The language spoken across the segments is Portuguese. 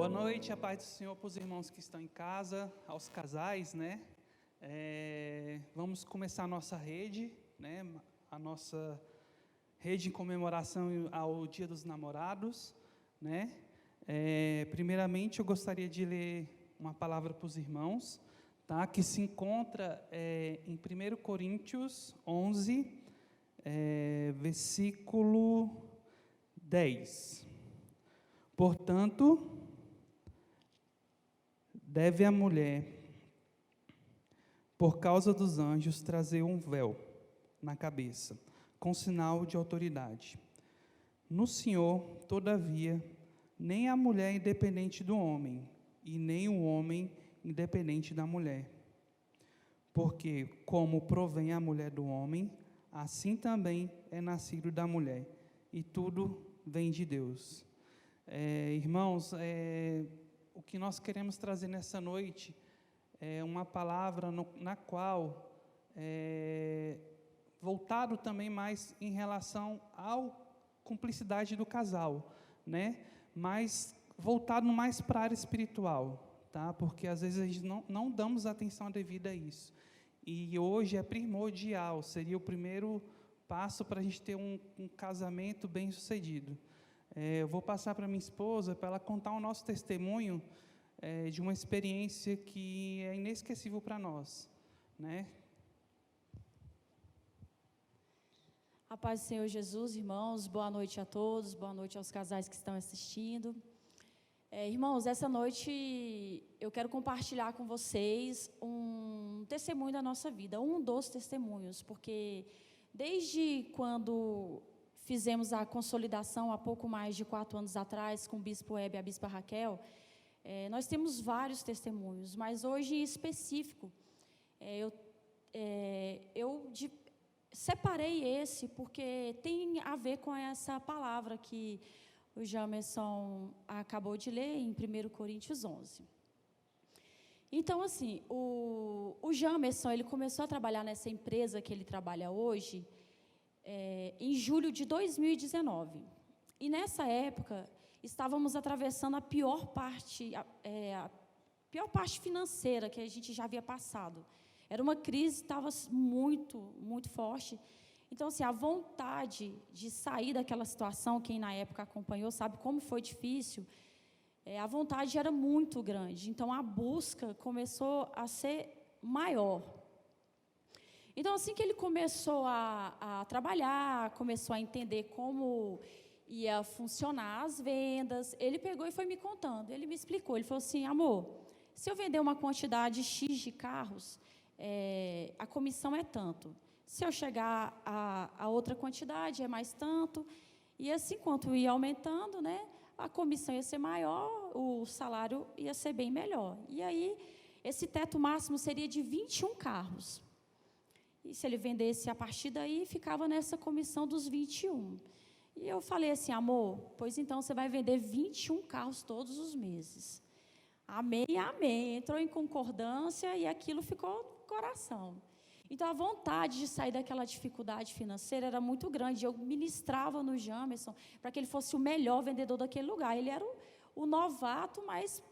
Boa noite, a paz do Senhor para os irmãos que estão em casa, aos casais, né? Vamos começar a nossa rede, né? A nossa rede em comemoração ao Dia dos Namorados, né? Primeiramente, eu gostaria de ler uma palavra para os irmãos, tá? Que se encontra em 1 Coríntios 11, versículo 10. Portanto, deve a mulher, por causa dos anjos, trazer um véu na cabeça, com sinal de autoridade. No Senhor, todavia, nem a mulher é independente do homem, e nem o homem independente da mulher. Porque, como provém a mulher do homem, assim também é nascido da mulher, e tudo vem de Deus. Irmãos, o que nós queremos trazer nessa noite é uma palavra na qual, voltado também mais em relação à cumplicidade do casal, né? Mas voltado mais para a área espiritual, tá? Porque às vezes a gente não damos atenção devida a isso. E hoje é primordial, seria o primeiro passo para a gente ter um casamento bem sucedido. Eu vou passar para minha esposa, para ela contar o nosso testemunho de uma experiência que é inesquecível para nós, né? A paz do Senhor Jesus, irmãos, boa noite a todos, boa noite aos casais que estão assistindo. Irmãos, essa noite eu quero compartilhar com vocês um testemunho da nossa vida, um dos testemunhos, porque desde quando fizemos a consolidação há pouco mais de 4 anos atrás com o Bispo Hebe e a Bispa Raquel, nós temos vários testemunhos, mas hoje em específico, eu separei esse porque tem a ver com essa palavra que o Jamerson acabou de ler em 1 Coríntios 11. Então, assim, o Jamerson, ele começou a trabalhar nessa empresa que ele trabalha hoje, em julho de 2019. E nessa época, estávamos atravessando a pior parte financeira que a gente já havia passado. Era uma crise que estava muito, muito forte. Então, assim, a vontade de sair daquela situação, quem na época acompanhou sabe como foi difícil, a vontade era muito grande. Então, a busca começou a ser maior. Então, assim que ele começou a trabalhar, começou a entender como ia funcionar as vendas, ele pegou e foi me contando. Ele me explicou, ele falou assim: amor, se eu vender uma quantidade X de carros, a comissão é tanto. Se eu chegar a outra quantidade, é mais tanto. E assim, quanto ia aumentando, né, a comissão ia ser maior, o salário ia ser bem melhor. E aí, esse teto máximo seria de 21 carros. E se ele vendesse a partir daí, ficava nessa comissão dos 21. E eu falei assim: amor, pois então você vai vender 21 carros todos os meses. Amém, amém. Entrou em concordância e aquilo ficou no coração. Então, a vontade de sair daquela dificuldade financeira era muito grande. Eu ministrava no Jamerson para que ele fosse o melhor vendedor daquele lugar. Ele era o novato, mas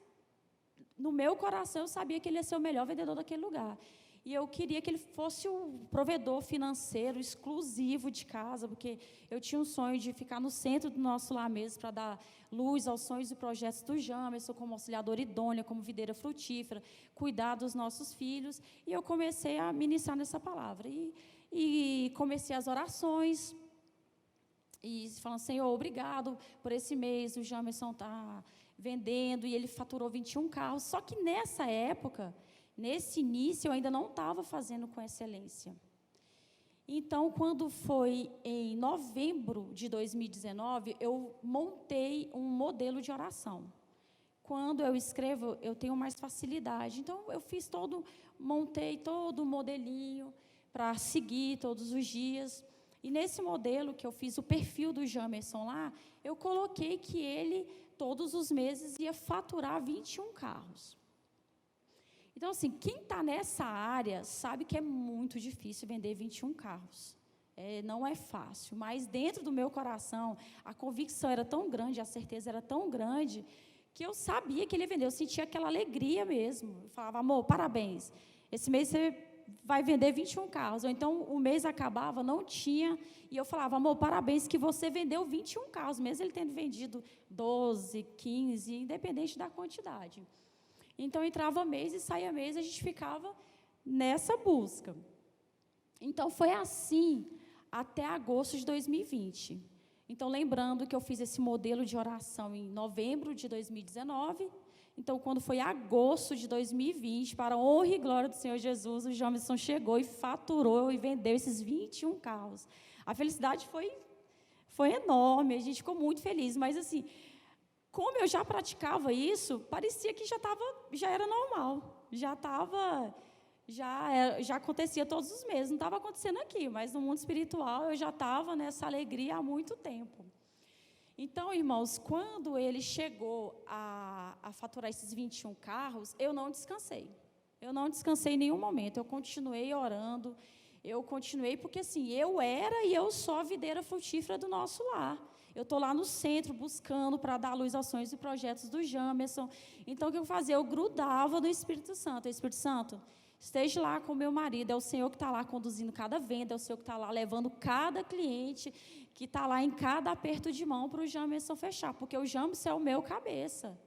no meu coração eu sabia que ele ia ser o melhor vendedor daquele lugar. E eu queria que ele fosse o provedor financeiro exclusivo de casa, porque eu tinha um sonho de ficar no centro do nosso lar mesmo, para dar luz aos sonhos e projetos do Jamerson, como auxiliadora idônea, como videira frutífera, cuidar dos nossos filhos. E eu comecei a ministrar nessa palavra. E comecei as orações, e falando: Senhor, obrigado por esse mês, o Jamerson está vendendo, e ele faturou 21 carros. Só que nessa época, nesse início, eu ainda não estava fazendo com excelência. Então, quando foi em novembro de 2019, eu montei um modelo de oração. Quando eu escrevo, eu tenho mais facilidade. Então, eu montei todo o modelinho para seguir todos os dias. E nesse modelo que eu fiz, o perfil do Jamerson lá, eu coloquei que ele, todos os meses, ia faturar 21 carros. Então, assim, quem está nessa área sabe que é muito difícil vender 21 carros. Não é fácil, mas dentro do meu coração, a convicção era tão grande, a certeza era tão grande, que eu sabia que ele ia vender, eu sentia aquela alegria mesmo. Eu falava, amor, parabéns, esse mês você vai vender 21 carros. Ou então, o mês acabava, não tinha, e eu falava, amor, parabéns que você vendeu 21 carros, mesmo ele tendo vendido 12, 15, independente da quantidade. Então, entrava mês e saía mês, a gente ficava nessa busca. Então, foi assim até agosto de 2020. Então, lembrando que eu fiz esse modelo de oração em novembro de 2019. Então, quando foi agosto de 2020, para a honra e glória do Senhor Jesus, o Jamerson chegou e faturou e vendeu esses 21 carros. A felicidade foi enorme, a gente ficou muito feliz, mas assim, como eu já praticava isso, parecia que já era normal, já acontecia todos os meses, não estava acontecendo aqui, mas no mundo espiritual eu já estava nessa alegria há muito tempo. Então, irmãos, quando ele chegou a faturar esses 21 carros, eu não descansei. Eu não descansei em nenhum momento, eu continuei orando, porque assim, eu era e eu sou a videira frutífera do nosso lar. Eu estou lá no centro buscando para dar luz aos sonhos e projetos do Jamerson. Então, o que eu fazia? Eu grudava no Espírito Santo. Espírito Santo, esteja lá com o meu marido, é o Senhor que está lá conduzindo cada venda, é o Senhor que está lá levando cada cliente, que está lá em cada aperto de mão para o Jamerson fechar, porque o Jamerson é o meu cabeça.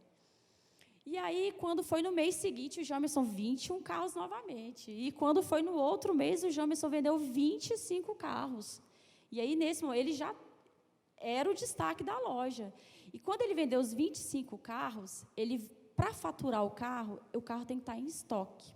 E aí, quando foi no mês seguinte, o Jamerson 21 carros novamente. E quando foi no outro mês, o Jamerson vendeu 25 carros. E aí, nesse momento, ele já era o destaque da loja. E quando ele vendeu os 25 carros, para faturar o carro tem que estar em estoque.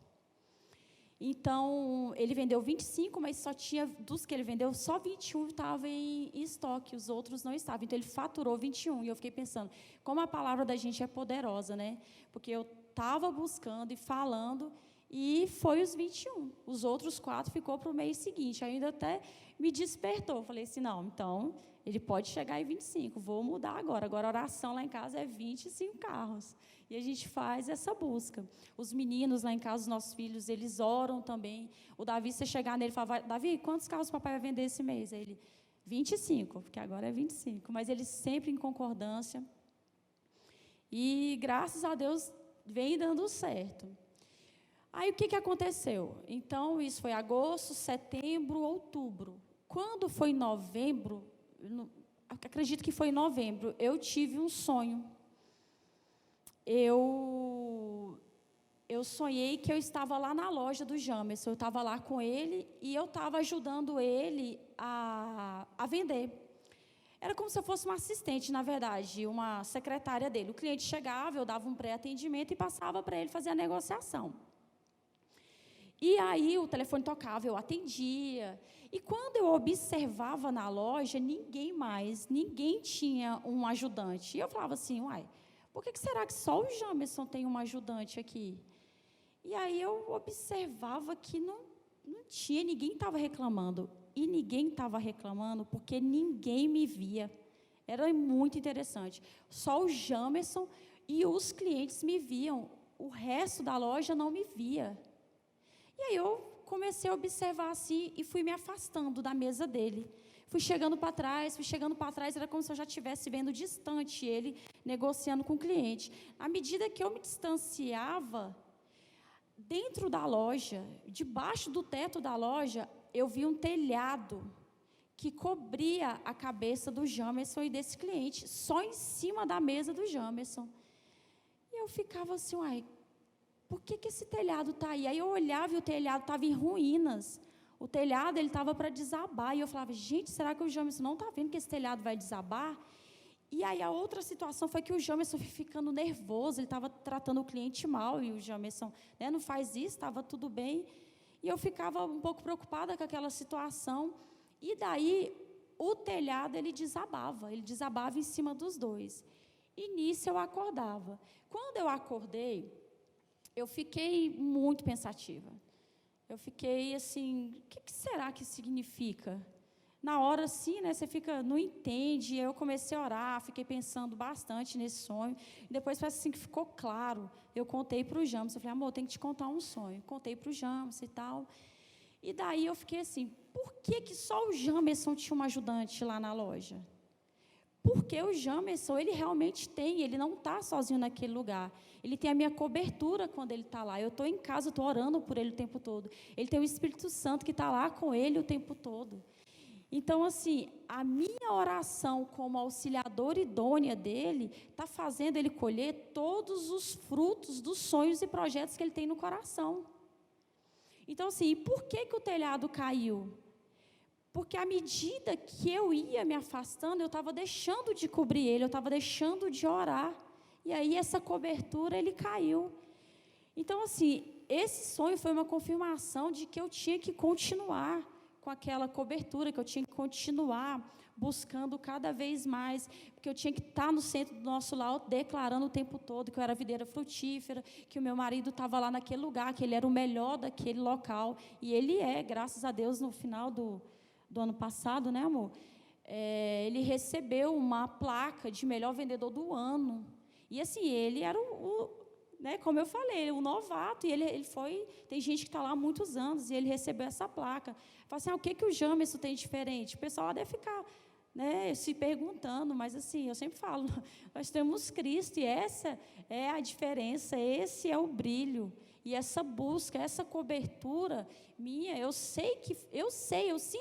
Então, ele vendeu 25, mas só tinha, dos que ele vendeu, só 21 estavam em estoque, os outros não estavam. Então, ele faturou 21. E eu fiquei pensando, como a palavra da gente é poderosa, né? Porque eu estava buscando e falando, e foi os 21. Os outros 4 ficou para o mês seguinte. Ainda até me despertou. Falei assim, não, então, ele pode chegar em 25, vou mudar agora. Agora, a oração lá em casa é 25 carros. E a gente faz essa busca. Os meninos lá em casa, os nossos filhos, eles oram também. O Davi, você chegar nele e falar, Davi, quantos carros o papai vai vender esse mês? Aí ele, 25, porque agora é 25. Mas ele sempre em concordância. E, graças a Deus, vem dando certo. Aí, o que aconteceu? Então, isso foi agosto, setembro, outubro. Quando foi novembro, acredito que foi em novembro, eu tive um sonho. Eu sonhei que eu estava lá na loja do Jamerson, eu estava lá com ele e eu estava ajudando ele a vender. Era como se eu fosse uma assistente, na verdade, uma secretária dele. O cliente chegava, eu dava um pré-atendimento e passava para ele fazer a negociação. E aí o telefone tocava, eu atendia. E quando eu observava na loja, ninguém tinha um ajudante. E eu falava assim, por que será que só o Jamerson tem um ajudante aqui? E aí eu observava que não tinha, ninguém estava reclamando. E ninguém estava reclamando porque ninguém me via. Era muito interessante. Só o Jamerson e os clientes me viam. O resto da loja não me via. E aí eu comecei a observar assim e fui me afastando da mesa dele. Fui chegando para trás, era como se eu já estivesse vendo distante ele, negociando com o cliente. À medida que eu me distanciava, dentro da loja, debaixo do teto da loja, eu vi um telhado que cobria a cabeça do Jamerson e desse cliente, só em cima da mesa do Jamerson. E eu ficava assim, por que esse telhado está aí? Aí eu olhava e o telhado estava em ruínas. O telhado estava para desabar. E eu falava, gente, será que o Jamerson não está vendo que esse telhado vai desabar? E aí a outra situação foi que o Jamerson foi ficando nervoso, ele estava tratando o cliente mal, e o Jamerson, não faz isso, estava tudo bem. E eu ficava um pouco preocupada com aquela situação. E daí o telhado ele desabava em cima dos dois. E nisso eu acordava. Quando eu acordei, eu fiquei muito pensativa. Eu fiquei assim, o que será que significa? Na hora, sim, você não entende. Eu comecei a orar, fiquei pensando bastante nesse sonho. Depois, parece assim que ficou claro. Eu contei para o Jamerson, eu falei, amor, tenho que te contar um sonho. Contei para o Jamerson e tal. E daí eu fiquei assim, por que só o Jamerson tinha um ajudante lá na loja? Porque o Jamerson, ele realmente tem, ele não está sozinho naquele lugar. Ele tem a minha cobertura quando ele está lá. Eu estou em casa, estou orando por ele o tempo todo. Ele tem o Espírito Santo que está lá com ele o tempo todo. Então, assim, a minha oração como auxiliadora idônea dele está fazendo ele colher todos os frutos dos sonhos e projetos que ele tem no coração. Então, assim, por que o telhado caiu? Porque à medida que eu ia me afastando, eu estava deixando de cobrir ele, eu estava deixando de orar. E aí essa cobertura, ele caiu. Então, assim, esse sonho foi uma confirmação de que eu tinha que continuar com aquela cobertura, que eu tinha que continuar buscando cada vez mais, porque eu tinha que estar no centro do nosso lar, declarando o tempo todo que eu era videira frutífera, que o meu marido estava lá naquele lugar, que ele era o melhor daquele local. E ele é, graças a Deus, no final do ano passado, né, amor? Ele recebeu uma placa de melhor vendedor do ano. E, assim, ele era né, como eu falei, o novato, e ele foi, tem gente que está lá há muitos anos, e ele recebeu essa placa. Fala assim, o que o Jamerson tem diferente? O pessoal lá deve ficar, né, se perguntando, mas, assim, eu sempre falo, nós temos Cristo, e essa é a diferença, esse é o brilho. E essa busca, essa cobertura minha, eu sinto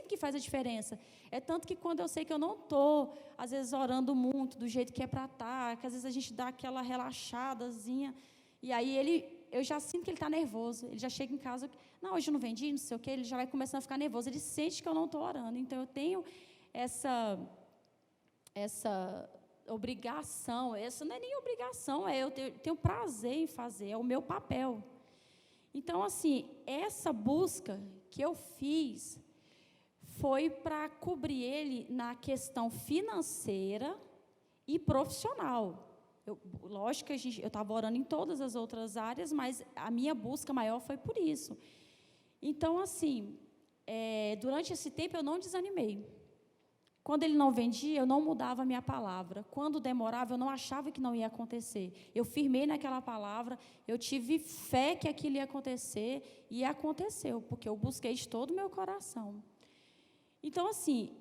que faz a diferença. É tanto que quando eu sei que eu não estou, às vezes, orando muito, do jeito que é para estar, que às vezes a gente dá aquela relaxadazinha, e aí eu já sinto que ele está nervoso. Ele já chega em casa, não, hoje eu não vendi, não sei o quê, ele já vai começando a ficar nervoso. Ele sente que eu não estou orando. Então, eu tenho essa obrigação, essa não é nem obrigação, eu tenho prazer em fazer, é o meu papel. Então, assim, essa busca que eu fiz foi para cobrir ele na questão financeira e profissional. Lógico que eu estava orando em todas as outras áreas, mas a minha busca maior foi por isso. Então, assim, durante esse tempo eu não desanimei. Quando ele não vendia, eu não mudava a minha palavra. Quando demorava, eu não achava que não ia acontecer. Eu firmei naquela palavra, eu tive fé que aquilo ia acontecer, e aconteceu, porque eu busquei de todo o meu coração. Então, assim,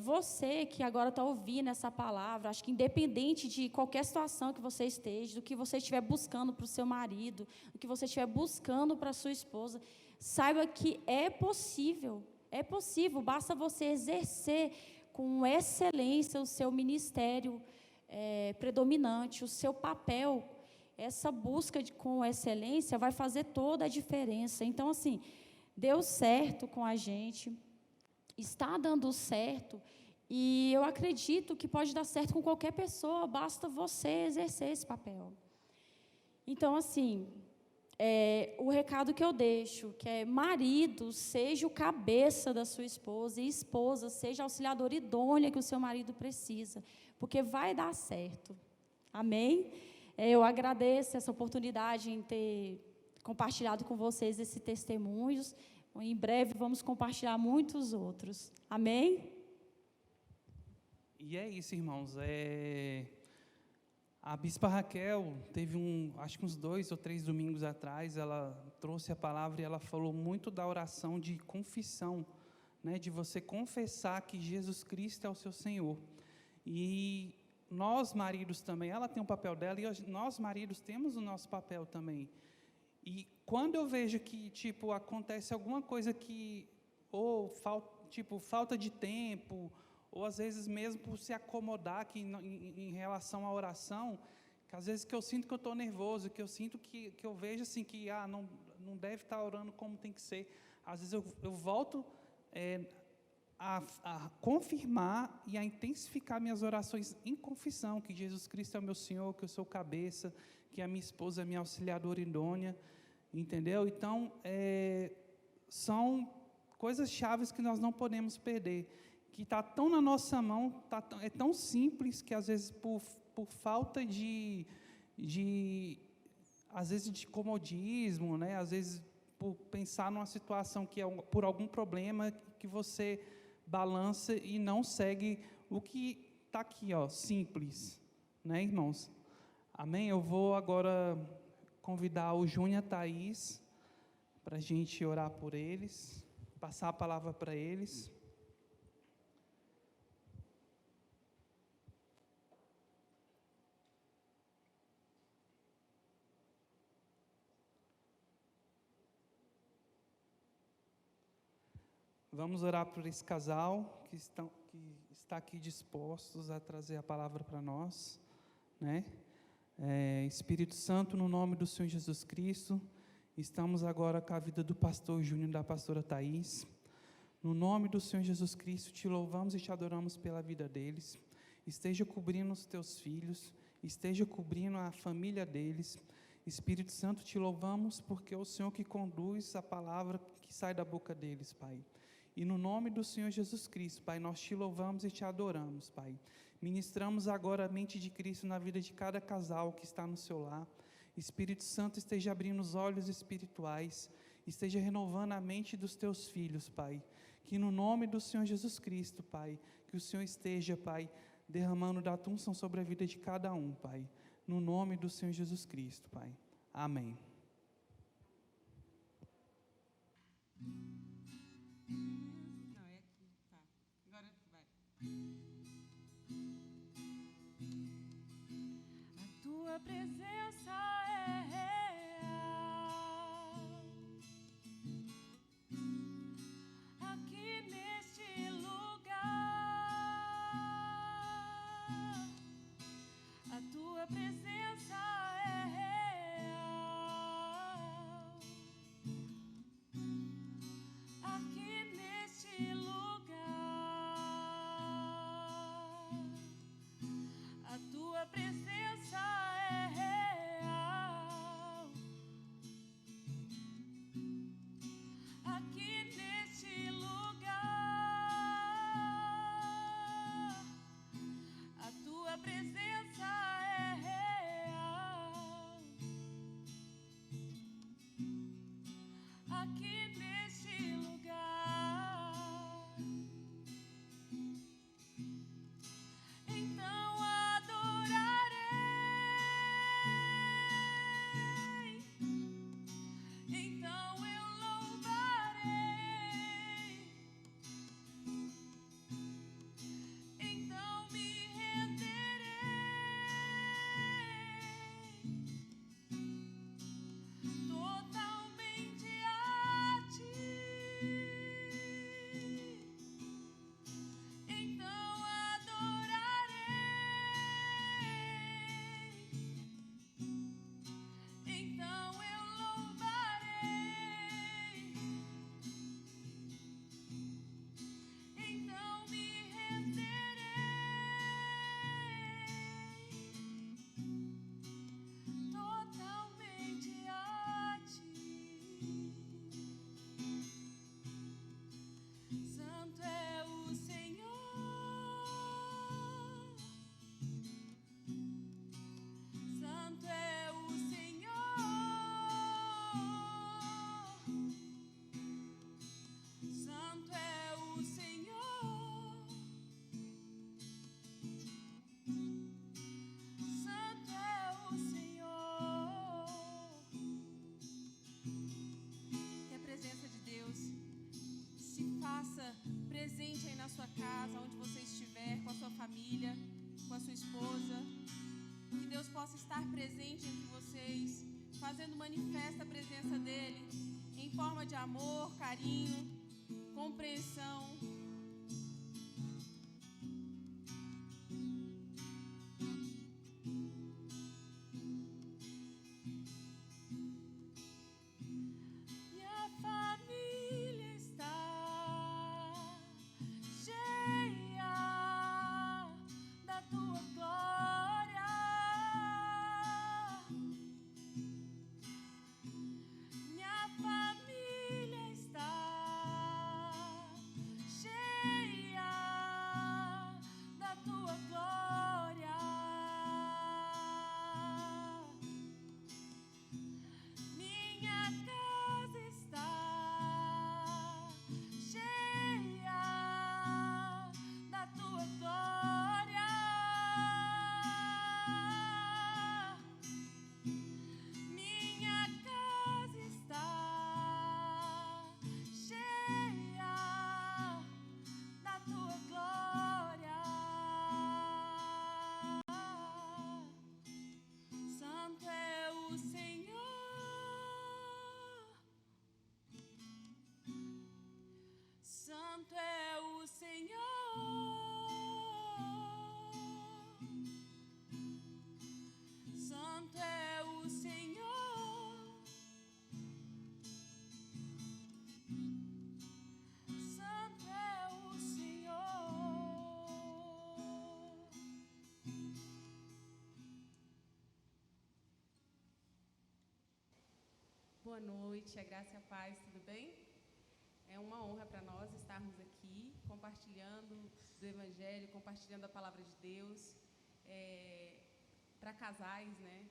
você que agora está ouvindo essa palavra, acho que independente de qualquer situação que você esteja, do que você estiver buscando para o seu marido, do que você estiver buscando para a sua esposa, saiba que é possível, basta você exercer com excelência o seu ministério predominante, o seu papel. Essa busca com excelência vai fazer toda a diferença. Então, assim, deu certo com a gente, está dando certo, e eu acredito que pode dar certo com qualquer pessoa, basta você exercer esse papel. Então, assim, o recado que eu deixo, que é: marido, seja o cabeça da sua esposa, e esposa, seja a auxiliadora idônea que o seu marido precisa, porque vai dar certo. Amém? Eu agradeço essa oportunidade em ter compartilhado com vocês esses testemunhos. Em breve vamos compartilhar muitos outros. Amém? E é isso, irmãos. A Bispa Raquel teve acho que uns 2 ou 3 domingos atrás, ela trouxe a palavra e ela falou muito da oração de confissão, né, de você confessar que Jesus Cristo é o seu Senhor. E nós, maridos, também, ela tem um papel dela, e nós, maridos, temos o nosso papel também. E quando eu vejo que, acontece alguma coisa que, ou falta de tempo, ou às vezes mesmo por se acomodar em relação à oração, que às vezes que eu sinto que eu estou nervoso, que eu sinto que eu vejo assim que não deve estar orando como tem que ser, às vezes eu volto a confirmar e a intensificar minhas orações em confissão, que Jesus Cristo é o meu Senhor, que eu sou cabeça, que a minha esposa é minha auxiliadora idônea, entendeu? Então, são coisas chaves que nós não podemos perder, que está tão na nossa mão, é tão simples, que às vezes por falta às vezes de comodismo, né? Às vezes por pensar numa situação que por algum problema que você balança e não segue o que está aqui, simples, né, irmãos? Amém? Eu vou agora convidar o Júnior e a Thaís para a gente orar por eles, passar a palavra para eles. Vamos orar por esse casal que está aqui dispostos a trazer a palavra para nós, né? Espírito Santo, no nome do Senhor Jesus Cristo, estamos agora com a vida do pastor Júnior e da pastora Thaís. No nome do Senhor Jesus Cristo, te louvamos e te adoramos pela vida deles. Esteja cobrindo os teus filhos, esteja cobrindo a família deles. Espírito Santo, te louvamos porque é o Senhor que conduz a palavra que sai da boca deles, Pai. E no nome do Senhor Jesus Cristo, Pai, nós te louvamos e te adoramos, Pai. Ministramos agora a mente de Cristo na vida de cada casal que está no seu lar. Espírito Santo, esteja abrindo os olhos espirituais, esteja renovando a mente dos teus filhos, Pai. Que no nome do Senhor Jesus Cristo, Pai, que o Senhor esteja, Pai, derramando da tua unção sobre a vida de cada um, Pai. No nome do Senhor Jesus Cristo, Pai. Amém. Não, é aqui. Tá. Agora vai. A tua presença é real aqui neste lugar. A tua presença é real aqui neste lugar. A tua presença é real aqui neste lugar. A tua presença é real aqui neste lugar. Então adorarei, então eu louvarei, então me renderei totalmente a ti. Então adorarei, então eu louvarei, então me renderei totalmente a ti. Santo é o Senhor, Santo é o Senhor, Santo é o Senhor, Santo é o Senhor. Que a presença de Deus se faça presente aí na sua casa, onde você estiver, com a sua família, com a sua esposa. Que Deus possa estar presente entre vocês, fazendo manifesta a presença dEle, em forma de amor, carinho, compreensão. Minha família está cheia da tua glória. Minha família está cheia Boa noite, a graça e a paz, tudo bem? É uma honra para nós estarmos aqui compartilhando do Evangelho, compartilhando a palavra de Deus para casais, né?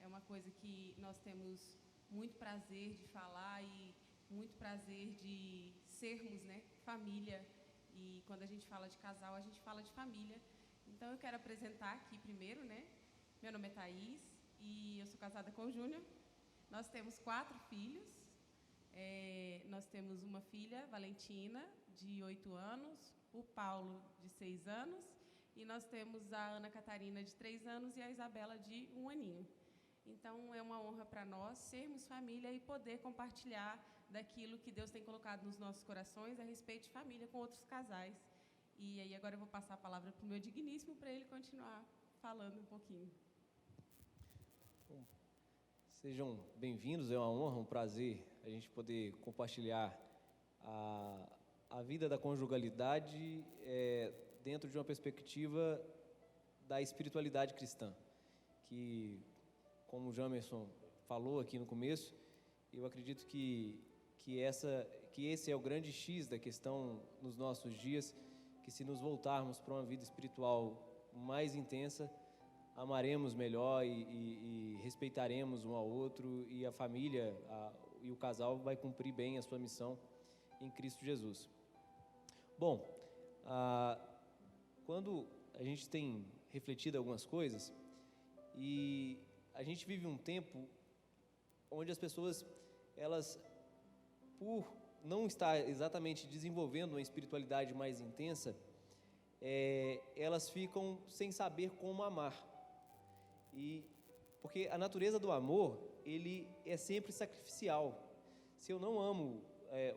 É uma coisa que nós temos muito prazer de falar e muito prazer de sermos, né, família. E quando a gente fala de casal, a gente fala de família. Então eu quero apresentar aqui primeiro, né? Meu nome é Thaís e eu sou casada com o Júnior. Nós temos 4 filhos. Nós temos uma filha, Valentina, de 8 anos, o Paulo, de 6 anos, e nós temos a Ana Catarina, de 3 anos, e a Isabela, de 1 aninho. Então, é uma honra para nós sermos família e poder compartilhar daquilo que Deus tem colocado nos nossos corações a respeito de família com outros casais. E aí, agora eu vou passar a palavra para o meu digníssimo para ele continuar falando um pouquinho. Sejam bem-vindos, é uma honra, um prazer a gente poder compartilhar a vida da conjugalidade dentro de uma perspectiva da espiritualidade cristã, que, como o Jamerson falou aqui no começo, eu acredito que esse é o grande X da questão nos nossos dias, que se nos voltarmos para uma vida espiritual mais intensa, amaremos melhor e respeitaremos um ao outro, e a família e o casal vai cumprir bem a sua missão em Cristo Jesus. Bom, quando a gente tem refletido algumas coisas, e a gente vive um tempo onde as pessoas, elas, por não estar exatamente desenvolvendo uma espiritualidade mais intensa, elas ficam sem saber como amar. Porque a natureza do amor, ele é sempre sacrificial. Se eu não amo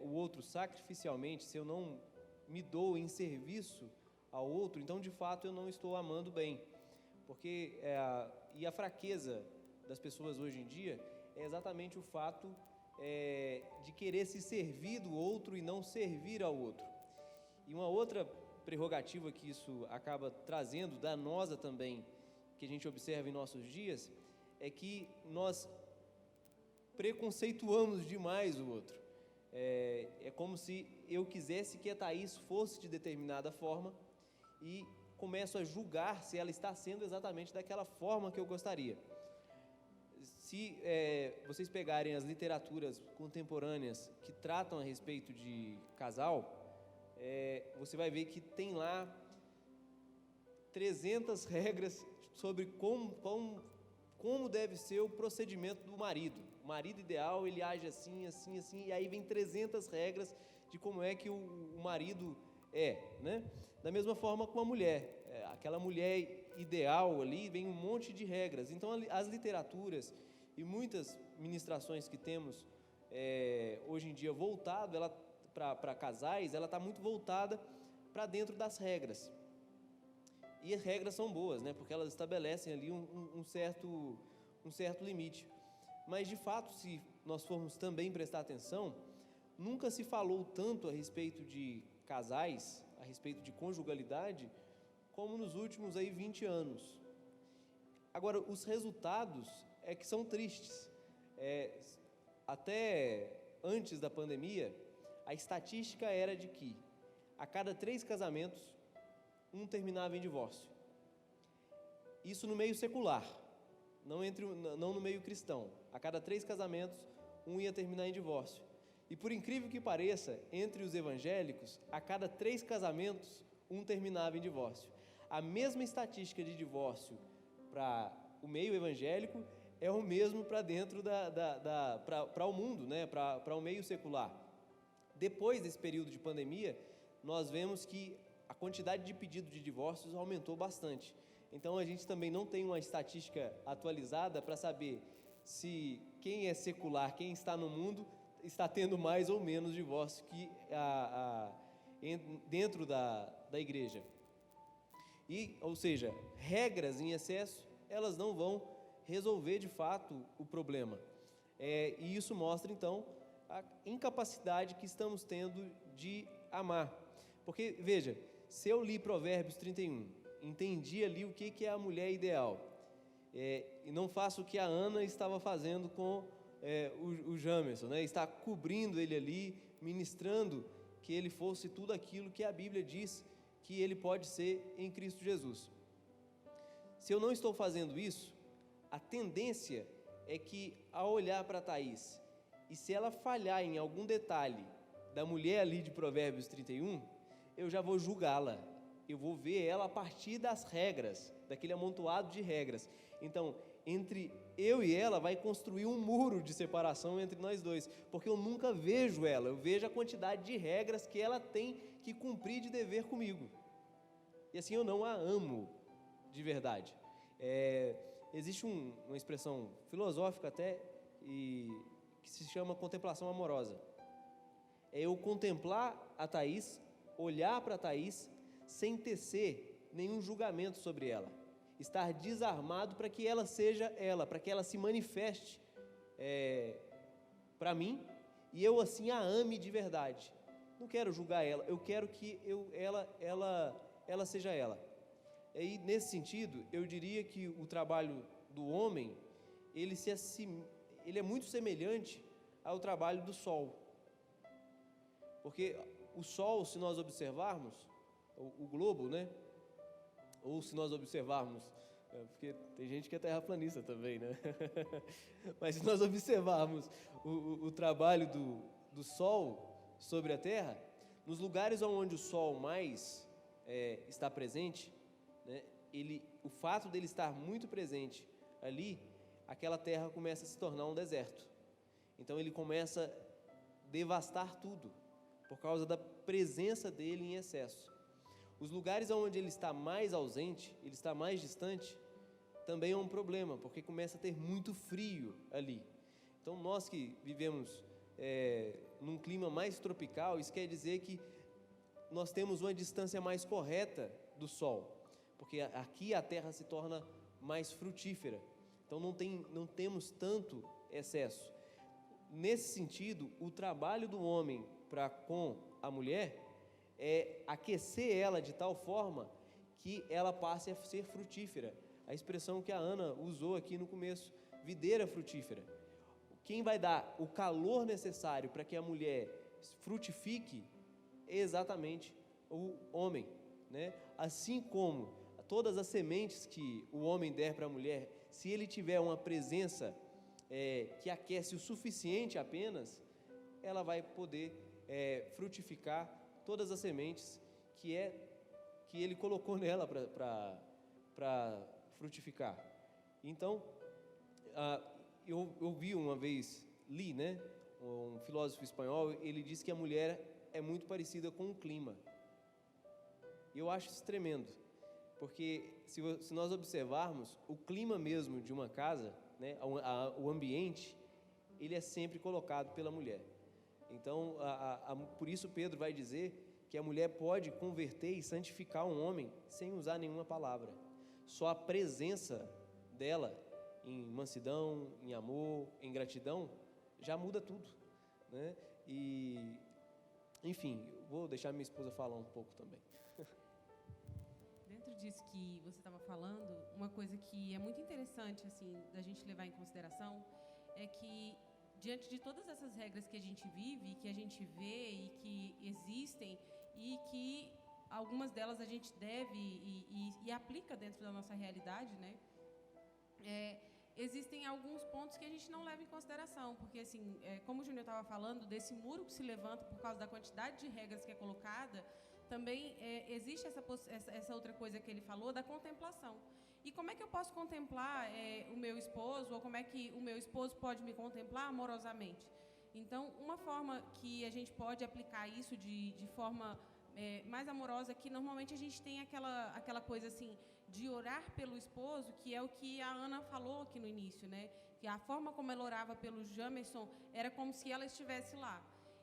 o outro sacrificialmente, se eu não me dou em serviço ao outro, então de fato eu não estou amando bem. Porque a fraqueza das pessoas hoje em dia é exatamente o fato de querer se servir do outro e não servir ao outro. E uma outra prerrogativa que isso acaba trazendo, danosa também, que a gente observa em nossos dias, é que nós preconceituamos demais o outro. É como se eu quisesse que a Thaís fosse de determinada forma e começo a julgar se ela está sendo exatamente daquela forma que eu gostaria. Se vocês pegarem as literaturas contemporâneas que tratam a respeito de casal, você vai ver que tem lá 300 regras sobre como deve ser o procedimento do marido. O marido ideal, ele age assim, assim, assim, e aí vem 300 regras de como é que o marido né? Da mesma forma com a mulher. Aquela mulher ideal ali, vem um monte de regras. Então, as literaturas e muitas ministrações que temos hoje em dia voltado para casais, ela está muito voltada para dentro das regras. E as regras são boas, né? Porque elas estabelecem ali um certo limite. Mas, de fato, se nós formos também prestar atenção, nunca se falou tanto a respeito de casais, a respeito de conjugalidade, como nos últimos 20 anos. Agora, os resultados que são tristes. Até antes da pandemia, a estatística era de que a cada 3 casamentos, um terminava em divórcio. Isso no meio secular, não no meio cristão. A cada 3 casamentos, um ia terminar em divórcio. E por incrível que pareça, entre os evangélicos, a cada 3 casamentos, um terminava em divórcio. A mesma estatística de divórcio para o meio evangélico é o mesmo para dentro para o mundo, né? Para o meio secular. Depois desse período de pandemia, nós vemos que a quantidade de pedidos de divórcios aumentou bastante. Então, a gente também não tem uma estatística atualizada para saber se quem é secular, quem está no mundo, está tendo mais ou menos divórcio que dentro da igreja. Ou seja, regras em excesso, elas não vão resolver de fato o problema. E isso mostra, então, a incapacidade que estamos tendo de amar. Porque, veja, se eu li Provérbios 31, entendi ali o que é a mulher ideal, e não faço o que a Ana estava fazendo com o Jamerson, né? Estar cobrindo ele ali, ministrando que ele fosse tudo aquilo que a Bíblia diz que ele pode ser em Cristo Jesus. Se eu não estou fazendo isso, a tendência é que, ao olhar para Thaís, e se ela falhar em algum detalhe da mulher ali de Provérbios 31, eu já vou julgá-la. Eu vou ver ela a partir das regras, daquele amontoado de regras. Então, entre eu e ela vai construir um muro de separação entre nós dois, porque eu nunca vejo ela, eu vejo a quantidade de regras que ela tem que cumprir de dever comigo. E assim eu não a amo de verdade. Existe uma expressão filosófica até, que se chama contemplação amorosa. É eu contemplar a Thaís, olhar para a Thaís, sem tecer nenhum julgamento sobre ela. Estar desarmado para que ela seja ela, para que ela se manifeste para mim, e eu assim a ame de verdade. Não quero julgar ela, eu quero que ela seja ela. E nesse sentido, eu diria que o trabalho do homem, ele é muito semelhante ao trabalho do sol. Porque o sol, se nós observarmos, o globo, né? Ou se nós observarmos, porque tem gente que é terraplanista também, né? Mas se nós observarmos o trabalho do sol sobre a terra, nos lugares onde o sol mais está presente, né, o fato dele estar muito presente ali, aquela terra começa a se tornar um deserto. Então ele começa a devastar tudo, por causa da presença dele em excesso. Os lugares onde ele está mais ausente, ele está mais distante, também é um problema, porque começa a ter muito frio ali. Então nós que vivemos num clima mais tropical, isso quer dizer que nós temos uma distância mais correta do Sol, porque aqui a terra se torna mais frutífera, então não temos tanto excesso. Nesse sentido, o trabalho do homem para com a mulher é aquecer ela de tal forma que ela passe a ser frutífera. A expressão que a Ana usou aqui no começo, videira frutífera. Quem vai dar o calor necessário para que a mulher frutifique é exatamente o homem, né? Assim como todas as sementes que o homem der para a mulher, se ele tiver uma presença que aquece o suficiente apenas, ela vai poder frutificar todas as sementes que ele colocou nela para frutificar. Então, eu vi uma vez, né, um filósofo espanhol, ele disse que a mulher é muito parecida com o clima. E eu acho isso tremendo, porque se nós observarmos, o clima mesmo de uma casa, né, o ambiente, ele é sempre colocado pela mulher. Então, por isso Pedro vai dizer que a mulher pode converter e santificar um homem sem usar nenhuma palavra. Só a presença dela em mansidão, em amor, em gratidão, já muda tudo, né? E, enfim, vou deixar minha esposa falar um pouco também. Dentro disso que você estava falando, uma coisa que é muito interessante, assim, da gente levar em consideração, é que diante de todas essas regras que a gente vive, que a gente vê e que existem, e que algumas delas a gente deve e aplica dentro da nossa realidade, né? Existem alguns pontos que a gente não leva em consideração, porque, assim, como o Júnior estava falando, desse muro que se levanta por causa da quantidade de regras que é colocada, também existe essa outra coisa que ele falou, da contemplação. E como é que eu posso contemplar o meu esposo, ou como é que o meu esposo pode me contemplar amorosamente? Então, uma forma que a gente pode aplicar isso de forma mais amorosa, que normalmente a gente tem aquela coisa assim, de orar pelo esposo, que é o que a Ana falou aqui no início, né? Que a forma como ela orava pelo Jamerson era como se ela estivesse lá.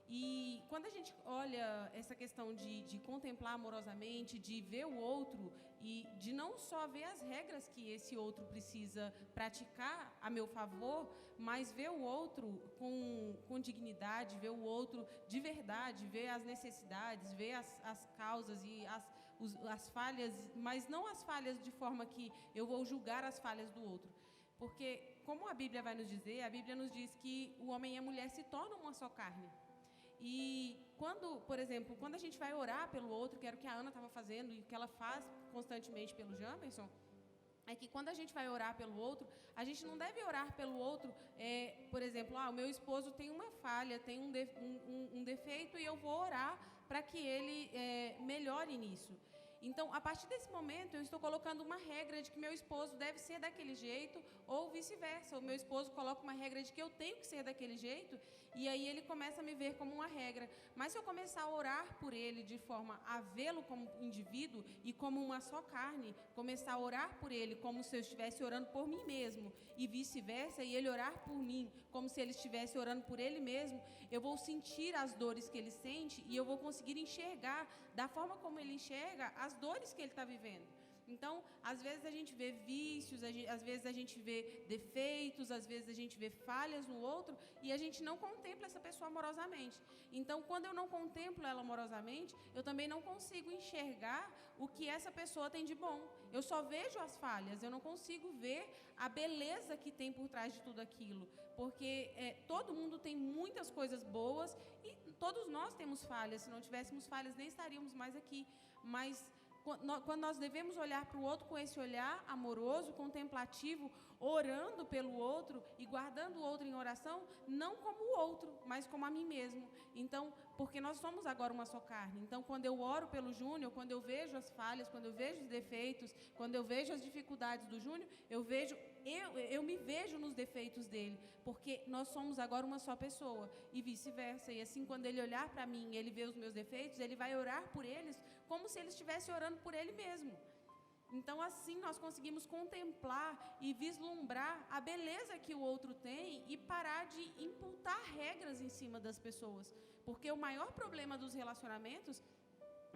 E quando a gente olha essa questão de contemplar amorosamente, de ver o outro e de não só ver as regras que esse outro precisa praticar a meu favor, mas ver o outro com dignidade, ver o outro de verdade, ver as necessidades, ver as causas e as falhas, mas não as falhas de forma que eu vou julgar as falhas do outro. Porque, como a Bíblia vai nos dizer, a Bíblia nos diz que o homem e a mulher se tornam uma só carne. E quando, por exemplo, quando a gente vai orar pelo outro, que era o que a Ana estava fazendo e o que ela faz constantemente pelo Jamerson, é que quando a gente vai orar pelo outro, a gente não deve orar pelo outro, por exemplo, o meu esposo tem uma falha, tem um defeito e eu vou orar para que ele melhore nisso. Então, a partir desse momento, eu estou colocando uma regra de que meu esposo deve ser daquele jeito, ou vice-versa. O meu esposo coloca uma regra de que eu tenho que ser daquele jeito, e aí ele começa a me ver como uma regra. Mas se eu começar a orar por ele de forma a vê-lo como indivíduo e como uma só carne, começar a orar por ele como se eu estivesse orando por mim mesmo, e vice-versa, e ele orar por mim como se ele estivesse orando por ele mesmo, eu vou sentir as dores que ele sente e eu vou conseguir enxergar da forma como ele enxerga as dores que ele está vivendo. Então, às vezes a gente vê vícios, às vezes a gente vê defeitos, às vezes a gente vê falhas no outro e a gente não contempla essa pessoa amorosamente. Então, quando eu não contemplo ela amorosamente, eu também não consigo enxergar o que essa pessoa tem de bom. Eu só vejo as falhas, eu não consigo ver a beleza que tem por trás de tudo aquilo. Porque todo mundo tem muitas coisas boas e todos nós temos falhas. Se não tivéssemos falhas, nem estaríamos mais aqui. Mas quando nós devemos olhar para o outro com esse olhar amoroso, contemplativo, orando pelo outro e guardando o outro em oração, não como o outro, mas como a mim mesmo. Então, porque nós somos agora uma só carne. Então, quando eu oro pelo Júnior, quando eu vejo as falhas, quando eu vejo os defeitos, quando eu vejo as dificuldades do Júnior, eu me vejo nos defeitos dele, porque nós somos agora uma só pessoa e vice-versa. E assim, quando ele olhar para mim e ele ver os meus defeitos, ele vai orar por eles como se ele estivesse orando por ele mesmo. Então, assim, nós conseguimos contemplar e vislumbrar a beleza que o outro tem e parar de imputar regras em cima das pessoas. Porque o maior problema dos relacionamentos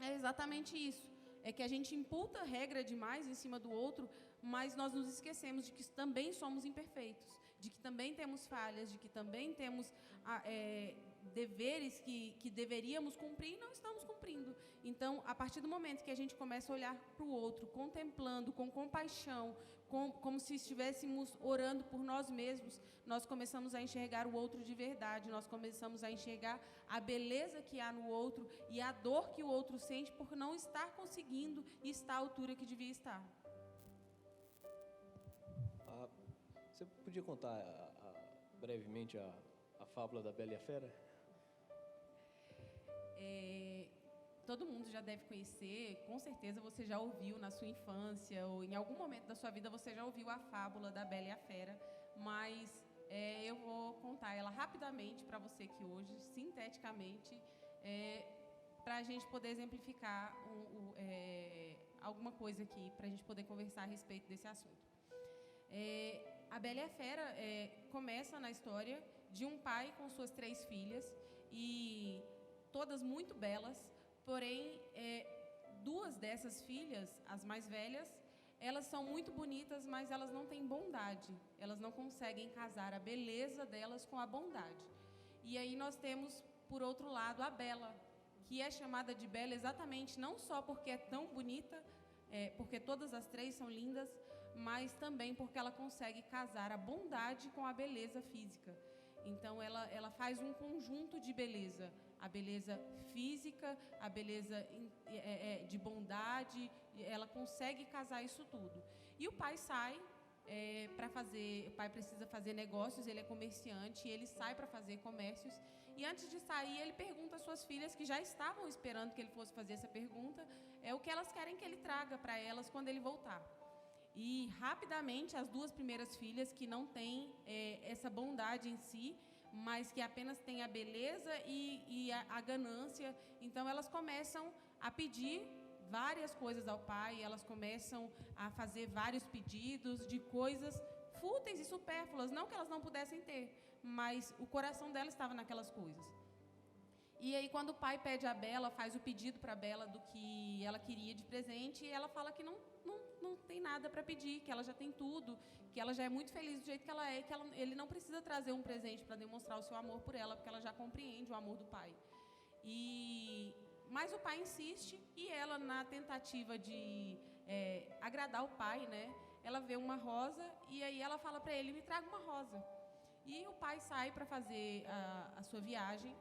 é exatamente isso. É que a gente imputa regra demais em cima do outro, mas nós nos esquecemos de que também somos imperfeitos, de que também temos falhas, de que também temos deveres que deveríamos cumprir e não estamos cumprindo. Então, a partir do momento que a gente começa a olhar para o outro, contemplando, com compaixão, como se estivéssemos orando por nós mesmos, nós começamos a enxergar o outro de verdade, nós começamos a enxergar a beleza que há no outro e a dor que o outro sente por não estar conseguindo estar à altura que devia estar. Você podia contar brevemente a fábula da Bela e a Fera? Todo mundo já deve conhecer, com certeza você já ouviu na sua infância ou em algum momento da sua vida você já ouviu a fábula da Bela e a Fera, mas eu vou contar ela rapidamente para você aqui hoje, sinteticamente, para a gente poder exemplificar alguma coisa aqui, para a gente poder conversar a respeito desse assunto. A Bela e a Fera começa na história de um pai com suas 3 filhas, e todas muito belas, porém, 2 dessas filhas, as mais velhas, elas são muito bonitas, mas elas não têm bondade, elas não conseguem casar a beleza delas com a bondade. E aí nós temos, por outro lado, a Bela, que é chamada de Bela exatamente não só porque é tão bonita, porque todas as 3 são lindas, mas também porque ela consegue casar a bondade com a beleza física. Então, ela faz um conjunto de beleza. A beleza física, a beleza de bondade, ela consegue casar isso tudo. E o pai sai o pai precisa fazer negócios, ele é comerciante, e ele sai para fazer comércios. E antes de sair, ele pergunta às suas filhas, que já estavam esperando que ele fosse fazer essa pergunta, o que elas querem que ele traga para elas quando ele voltar. E rapidamente as 2 primeiras filhas, que não têm essa bondade em si, mas que apenas têm a beleza e a ganância, então elas começam a pedir várias coisas ao pai, elas começam a fazer vários pedidos de coisas fúteis e supérfluas, não que elas não pudessem ter, mas o coração dela estava naquelas coisas. E aí, quando o pai pede a Bela, faz o pedido para a Bela do que ela queria de presente, e ela fala que não tem nada para pedir, que ela já tem tudo, que ela já é muito feliz do jeito que ela é, que ele não precisa trazer um presente para demonstrar o seu amor por ela, porque ela já compreende o amor do pai. Mas o pai insiste, e ela, na tentativa de agradar o pai, né, ela vê uma rosa e aí ela fala para ele: me traga uma rosa. E o pai sai para fazer a sua viagem.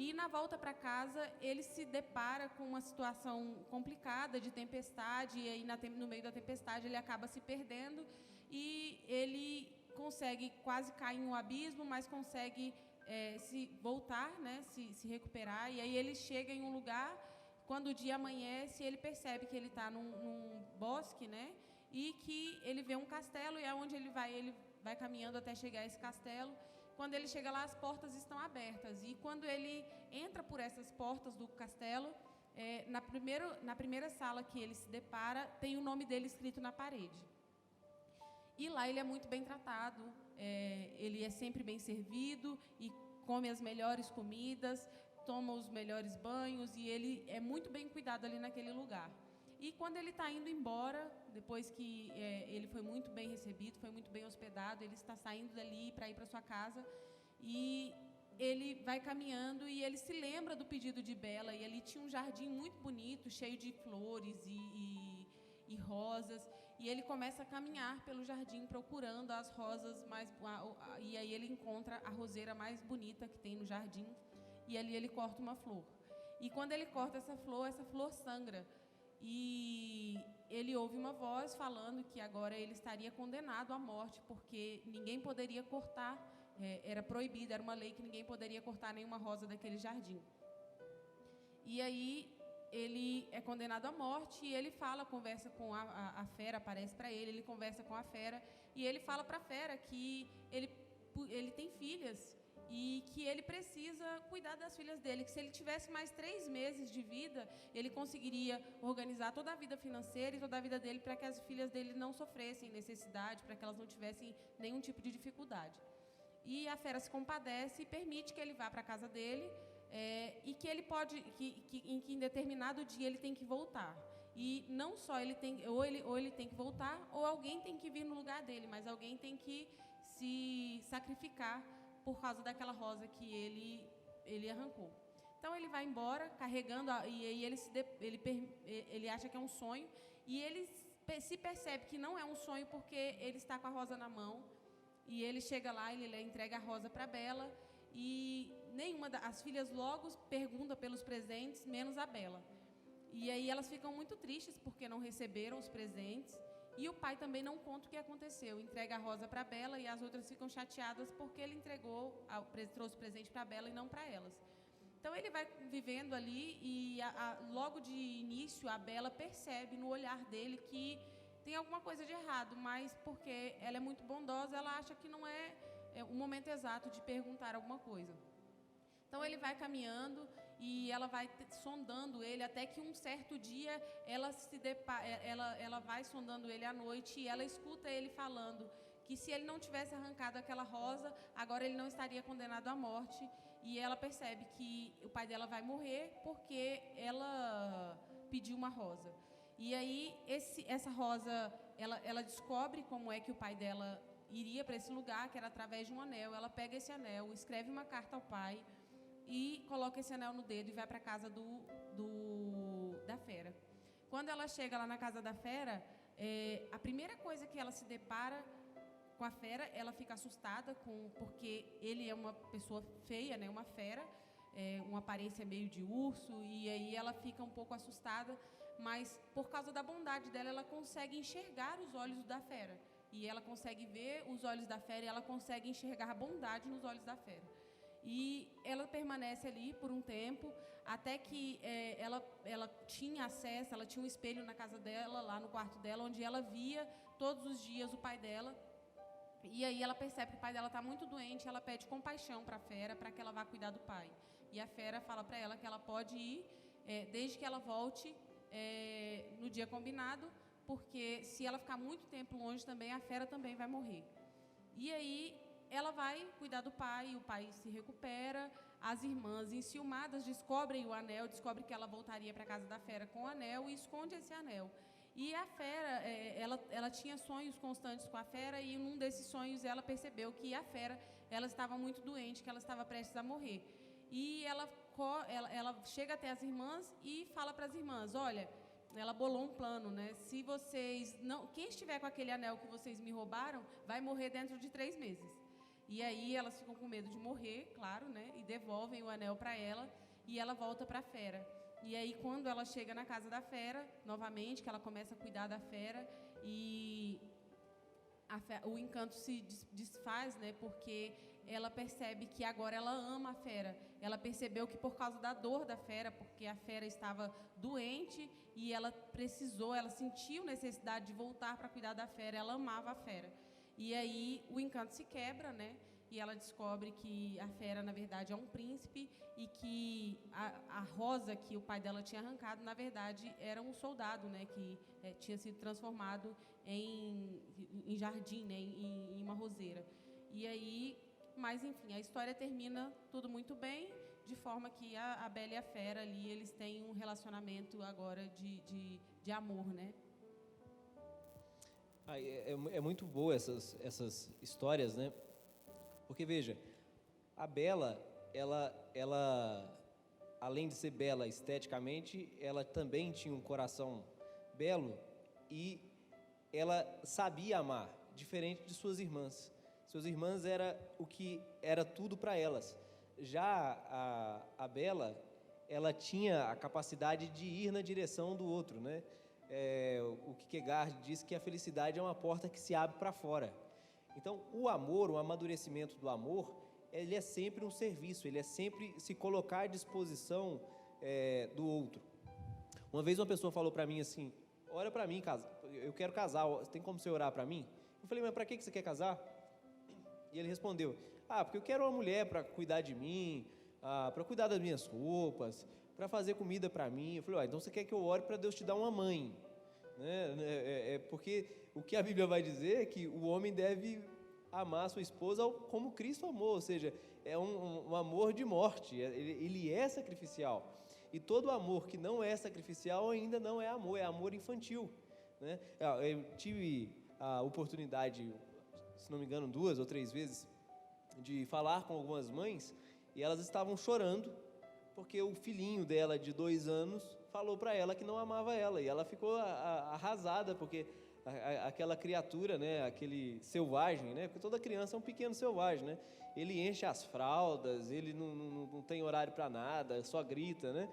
E na volta para casa, ele se depara com uma situação complicada de tempestade, e aí no meio da tempestade ele acaba se perdendo, e ele consegue quase cair em um abismo, mas consegue se voltar, né, se recuperar, e aí ele chega em um lugar, quando o dia amanhece, ele percebe que ele está num bosque, né, e que ele vê um castelo, e é onde ele vai caminhando até chegar a esse castelo. Quando ele chega lá, as portas estão abertas. E quando ele entra por essas portas do castelo, na primeira sala que ele se depara, tem o nome dele escrito na parede. E lá ele é muito bem tratado, ele é sempre bem servido e come as melhores comidas, toma os melhores banhos, e ele é muito bem cuidado ali naquele lugar. E quando ele está indo embora, depois que ele foi muito bem recebido, foi muito bem hospedado, ele está saindo dali para ir para sua casa, e ele vai caminhando e ele se lembra do pedido de Bela, e ali tinha um jardim muito bonito, cheio de flores e rosas, e ele começa a caminhar pelo jardim procurando as rosas e aí ele encontra a roseira mais bonita que tem no jardim, e ali ele corta uma flor. E quando ele corta essa flor sangra. E ele ouve uma voz falando que agora ele estaria condenado à morte, porque ninguém poderia cortar, era proibido, era uma lei que ninguém poderia cortar nenhuma rosa daquele jardim. E aí ele é condenado à morte, e ele conversa com a fera, aparece para ele conversa com a fera, e ele fala para a fera que ele tem filhas, e que ele precisa cuidar das filhas dele, que se ele tivesse mais 3 meses de vida, ele conseguiria organizar toda a vida financeira e toda a vida dele para que as filhas dele não sofressem necessidade, para que elas não tivessem nenhum tipo de dificuldade. E a fera se compadece e permite que ele vá para a casa dele, e que ele pode, que em determinado dia ele tem que voltar. E não só ele tem, ou ele tem que voltar, ou alguém tem que vir no lugar dele, mas alguém tem que se sacrificar por causa daquela rosa que ele arrancou. Então ele vai embora carregando, e aí ele acha que é um sonho, e ele se percebe que não é um sonho, porque ele está com a rosa na mão, e ele chega lá, ele entrega a rosa para Bela, e nenhuma das filhas logo pergunta pelos presentes, menos a Bela. E aí elas ficam muito tristes porque não receberam os presentes. E o pai também não conta o que aconteceu, entrega a rosa para Bela, e as outras ficam chateadas porque ele trouxe presente para Bela e não para elas. Então ele vai vivendo ali, e logo de início a Bela percebe no olhar dele que tem alguma coisa de errado, mas porque ela é muito bondosa, ela acha que não é o momento exato de perguntar alguma coisa. Então ele vai caminhando e ela vai sondando ele, até que um certo dia ela vai sondando ele à noite, e ela escuta ele falando que se ele não tivesse arrancado aquela rosa, agora ele não estaria condenado à morte. E ela percebe que o pai dela vai morrer porque ela pediu uma rosa. E aí essa rosa, ela descobre como é que o pai dela iria para esse lugar, que era através de um anel. Ela pega esse anel, escreve uma carta ao pai e coloca esse anel no dedo e vai para a casa da fera. Quando ela chega lá na casa da fera, a primeira coisa que ela se depara com a fera, ela fica assustada, porque ele é uma pessoa feia, né, uma fera, uma aparência meio de urso, e aí ela fica um pouco assustada, mas por causa da bondade dela, ela consegue enxergar os olhos da fera. E ela consegue ver os olhos da fera, e ela consegue enxergar a bondade nos olhos da fera. E ela permanece ali por um tempo, até que ela tinha acesso, ela tinha um espelho na casa dela, lá no quarto dela, onde ela via todos os dias o pai dela. E aí ela percebe que o pai dela está muito doente, ela pede compaixão para a fera, para que ela vá cuidar do pai. E a fera fala para ela que ela pode ir, desde que ela volte no dia combinado, porque se ela ficar muito tempo longe também, a fera também vai morrer. E aí ela vai cuidar do pai, o pai se recupera, as irmãs enciumadas descobrem o anel, descobrem que ela voltaria para a casa da fera com o anel e esconde esse anel. E a fera, ela tinha sonhos constantes com a fera, e num desses sonhos ela percebeu que a fera, ela estava muito doente, que ela estava prestes a morrer. E ela chega até as irmãs e fala para as irmãs: olha, ela bolou um plano, né? Se vocês não, quem estiver com aquele anel que vocês me roubaram, vai morrer dentro de 3 meses. E aí elas ficam com medo de morrer, claro, né? E devolvem o anel para ela e ela volta para a fera. E aí quando ela chega na casa da fera, novamente, que ela começa a cuidar da fera e o encanto se desfaz, né? Porque ela percebe que agora ela ama a fera. Ela percebeu que por causa da dor da fera, porque a fera estava doente e ela sentiu necessidade de voltar para cuidar da fera, ela amava a fera. E aí o encanto se quebra, né? E ela descobre que a fera, na verdade, é um príncipe e que a rosa que o pai dela tinha arrancado, na verdade, era um soldado, né? Que tinha sido transformado em jardim, né? Em uma roseira. E aí, mas enfim, a história termina tudo muito bem, de forma que a Bela e a Fera ali, eles têm um relacionamento agora de amor, né? É muito boa essas histórias, né? Porque, veja, a Bela, ela, além de ser bela esteticamente, ela também tinha um coração belo e ela sabia amar, diferente de suas irmãs. Suas irmãs era o que era tudo para elas. Já a Bela, ela tinha a capacidade de ir na direção do outro, né? O Kierkegaard diz que a felicidade é uma porta que se abre para fora. Então, o amor, o amadurecimento do amor, ele é sempre um serviço, ele é sempre se colocar à disposição do outro. Uma vez uma pessoa falou para mim assim: ora para mim, eu quero casar, tem como você orar para mim? Eu falei: mas para que você quer casar? E ele respondeu: porque eu quero uma mulher para cuidar de mim, para cuidar das minhas roupas, para fazer comida para mim. Eu falei: então você quer que eu ore para Deus te dar uma mãe, né? Porque o que a Bíblia vai dizer é que o homem deve amar a sua esposa como Cristo amou, ou seja, é um amor de morte, ele é sacrificial. E todo amor que não é sacrificial ainda não é amor infantil, né? Eu tive a oportunidade, se não me engano, 2 ou 3 vezes, de falar com algumas mães, e elas estavam chorando porque o filhinho dela de 2 anos falou para ela que não amava ela, e ela ficou arrasada, porque aquela criatura, né, aquele selvagem, né, porque toda criança é um pequeno selvagem, né, ele enche as fraldas, ele não tem horário para nada, só grita, né,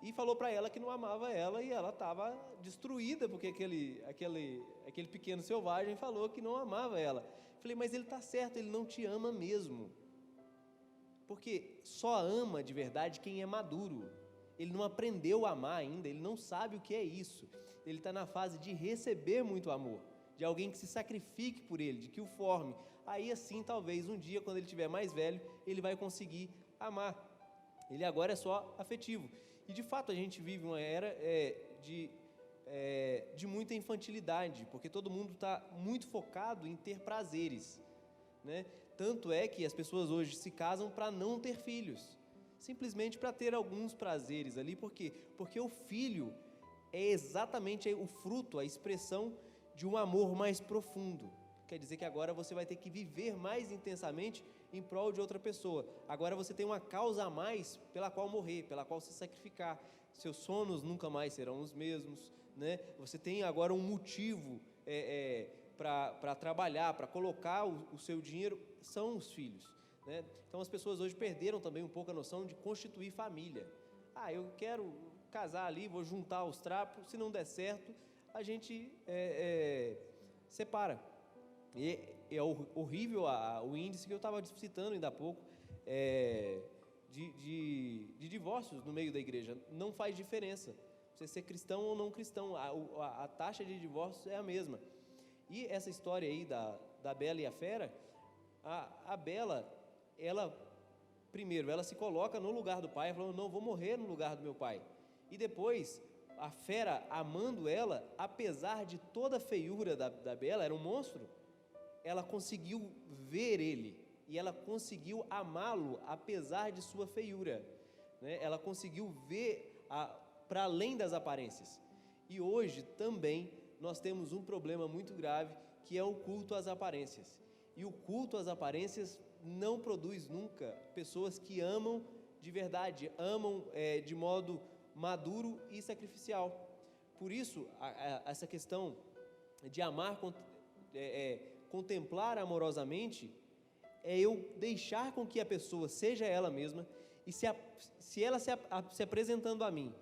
e falou para ela que não amava ela, e ela estava destruída, porque aquele pequeno selvagem falou que não amava ela. Falei: mas ele está certo, ele não te ama mesmo, porque só ama de verdade quem é maduro. Ele não aprendeu a amar ainda, ele não sabe o que é isso. Ele está na fase de receber muito amor, de alguém que se sacrifique por ele, de que o forme. Aí assim, talvez um dia, quando ele estiver mais velho, ele vai conseguir amar. Ele agora é só afetivo. E de fato a gente vive uma era de muita infantilidade, porque todo mundo está muito focado em ter prazeres, né? Tanto é que as pessoas hoje se casam para não ter filhos, simplesmente para ter alguns prazeres ali. Por quê? Porque o filho é exatamente o fruto, a expressão de um amor mais profundo. Quer dizer que agora você vai ter que viver mais intensamente em prol de outra pessoa. Agora você tem uma causa a mais pela qual morrer, pela qual se sacrificar. Seus sonos nunca mais serão os mesmos, né? Você tem agora um motivo para trabalhar, para colocar o seu dinheiro, são os filhos, né? Então as pessoas hoje perderam também um pouco a noção de constituir família. Eu quero casar ali, vou juntar os trapos, se não der certo, a gente separa. E é horrível o índice que eu estava citando ainda há pouco, de divórcios no meio da igreja. Não faz diferença você ser cristão ou não cristão, a taxa de divórcios é a mesma. E essa história aí da Bela e a Fera, a Bela, primeiro, ela se coloca no lugar do pai, falando: não, vou morrer no lugar do meu pai. E depois, a Fera, amando ela, apesar de toda a feiura da Bela, era um monstro, ela conseguiu ver ele, e ela conseguiu amá-lo, apesar de sua feiura, né? Ela conseguiu ver para além das aparências. E hoje também nós temos um problema muito grave, que é o culto às aparências. E o culto às aparências não produz nunca pessoas que amam de verdade, amam de modo maduro e sacrificial. por isso, essa questão de amar, contemplar amorosamente, é eu deixar com que a pessoa seja ela mesma, e se ela se apresentando a mim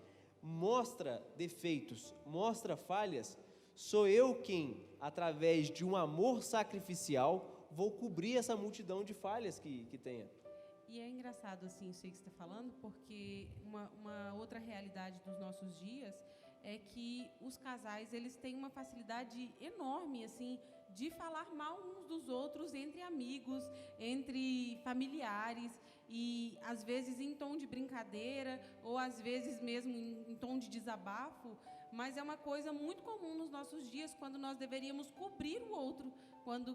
mostra defeitos, mostra falhas, sou eu quem, através de um amor sacrificial, vou cobrir essa multidão de falhas que tenha. E é engraçado, assim, isso aí que você está falando, porque uma outra realidade dos nossos dias é que os casais, eles têm uma facilidade enorme, assim, de falar mal uns dos outros entre amigos, entre familiares, e às vezes em tom de brincadeira, ou às vezes mesmo em tom de desabafo, mas é uma coisa muito comum nos nossos dias, quando nós deveríamos cobrir o outro,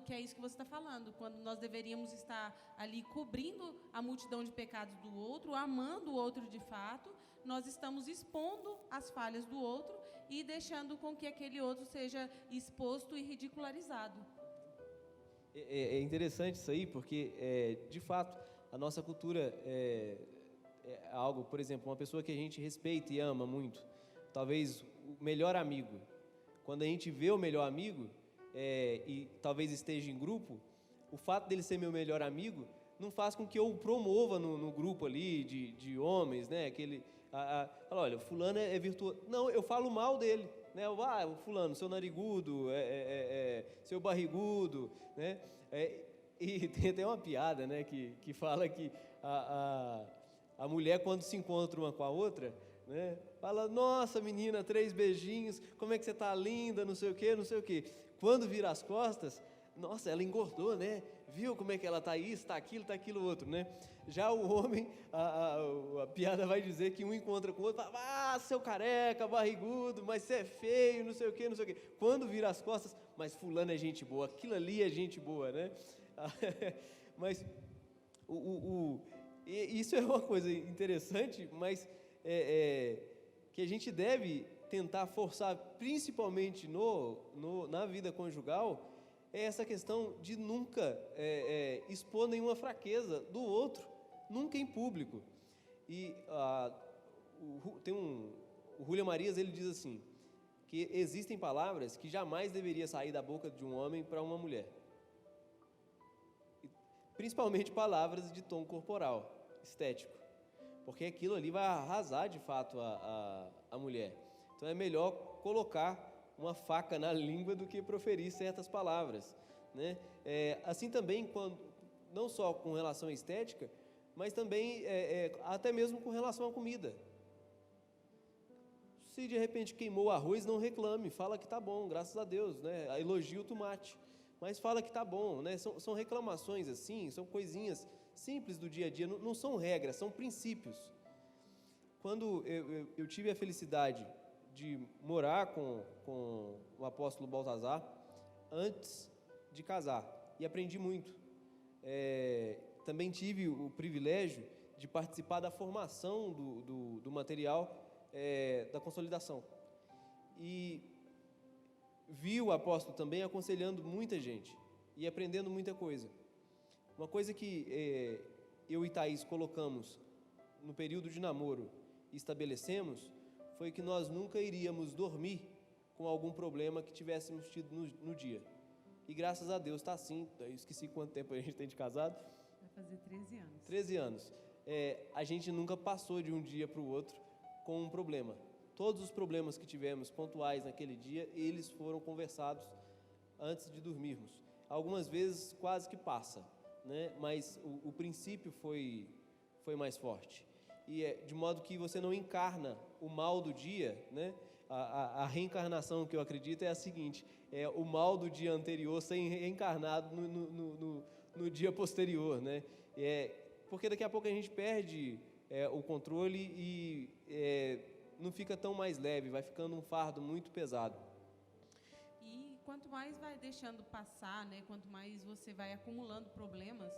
que é isso que você está falando, quando nós deveríamos estar ali cobrindo a multidão de pecados do outro, amando o outro de fato, nós estamos expondo as falhas do outro e deixando com que aquele outro seja exposto e ridicularizado. É interessante isso aí, porque, de fato, a nossa cultura é algo, por exemplo, uma pessoa que a gente respeita e ama muito, talvez o melhor amigo, quando a gente vê o melhor amigo, e talvez esteja em grupo, o fato dele ser meu melhor amigo não faz com que eu o promova no grupo ali de homens, né? Fala, olha, o fulano é virtuoso. Não, eu falo mal dele, né? O fulano, seu narigudo, seu barrigudo, né? E tem até uma piada, né? Que fala que a mulher, quando se encontra uma com a outra, né? Fala, nossa menina, 3 beijinhos, como é que você tá linda, não sei o quê, não sei o quê. Quando vira as costas, nossa, ela engordou, né? Viu como é que ela tá isso, tá aquilo outro, né? Já o homem, a piada vai dizer que um encontra com o outro, fala, seu careca, barrigudo, mas você é feio, não sei o quê, não sei o quê. Quando vira as costas, mas fulano é gente boa, aquilo ali é gente boa, né? Mas isso é uma coisa interessante, mas que a gente deve tentar forçar, principalmente na vida conjugal, é essa questão de nunca expor nenhuma fraqueza do outro, nunca em público. E o Julián Marias, ele diz assim, que existem palavras que jamais deveria sair da boca de um homem para uma mulher. Principalmente palavras de tom corporal, estético, porque aquilo ali vai arrasar de fato a mulher. Então é melhor colocar uma faca na língua do que proferir certas palavras, né? Assim também, não só com relação à estética, mas também até mesmo com relação à comida. Se de repente queimou o arroz, não reclame, fala que está bom, graças a Deus, né? Elogia o tomate, mas fala que está bom, né? São reclamações assim, são coisinhas simples do dia a dia, não são regras, são princípios. Quando eu tive a felicidade de morar com o apóstolo Baltazar antes de casar, e aprendi muito. Também tive o privilégio de participar da formação do material da consolidação, e vi o apóstolo também aconselhando muita gente e aprendendo muita coisa. Uma coisa que eu e Thaís colocamos no período de namoro e estabelecemos foi que nós nunca iríamos dormir com algum problema que tivéssemos tido no dia. E graças a Deus está assim. Eu esqueci quanto tempo a gente tem de casado. Vai fazer 13 anos. 13 anos. A gente nunca passou de um dia para o outro com um problema. Todos os problemas que tivemos pontuais naquele dia, eles foram conversados antes de dormirmos. Algumas vezes quase que passa, né? Mas o princípio foi mais forte. E de modo que você não encarna o mal do dia, né? A reencarnação que eu acredito é a seguinte: o mal do dia anterior ser reencarnado no dia posterior, né? Porque daqui a pouco a gente perde o controle e não fica tão mais leve, vai ficando um fardo muito pesado. E quanto mais vai deixando passar, né? Quanto mais você vai acumulando problemas,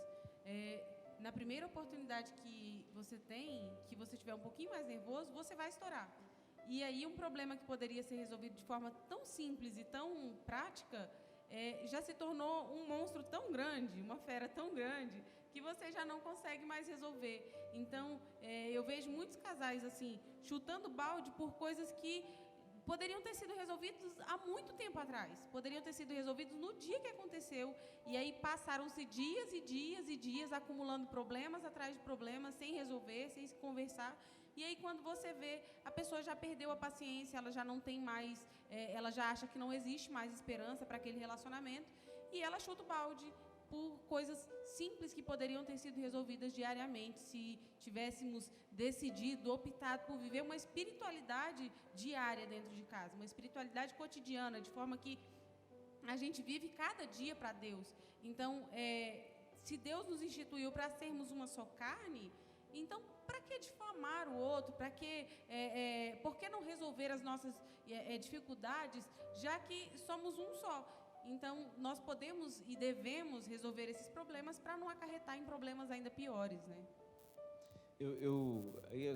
na primeira oportunidade que você tem, que você estiver um pouquinho mais nervoso, você vai estourar. E aí um problema que poderia ser resolvido de forma tão simples e tão prática, já se tornou um monstro tão grande, uma fera tão grande, que você já não consegue mais resolver. Então, eu vejo muitos casais assim, chutando balde por coisas que poderiam ter sido resolvidos há muito tempo atrás, poderiam ter sido resolvidos no dia que aconteceu, e aí passaram-se dias e dias e dias acumulando problemas atrás de problemas, sem resolver, sem se conversar, e aí quando você vê, a pessoa já perdeu a paciência, ela já não tem mais, ela já acha que não existe mais esperança para aquele relacionamento, e ela chuta o balde por coisas simples que poderiam ter sido resolvidas diariamente, se tivéssemos decidido, optado por viver uma espiritualidade diária dentro de casa, uma espiritualidade cotidiana, de forma que a gente vive cada dia para Deus. Então, se Deus nos instituiu para sermos uma só carne, então, para que difamar o outro? Por que não resolver as nossas dificuldades, já que somos um só? Então, nós podemos e devemos resolver esses problemas para não acarretar em problemas ainda piores, né?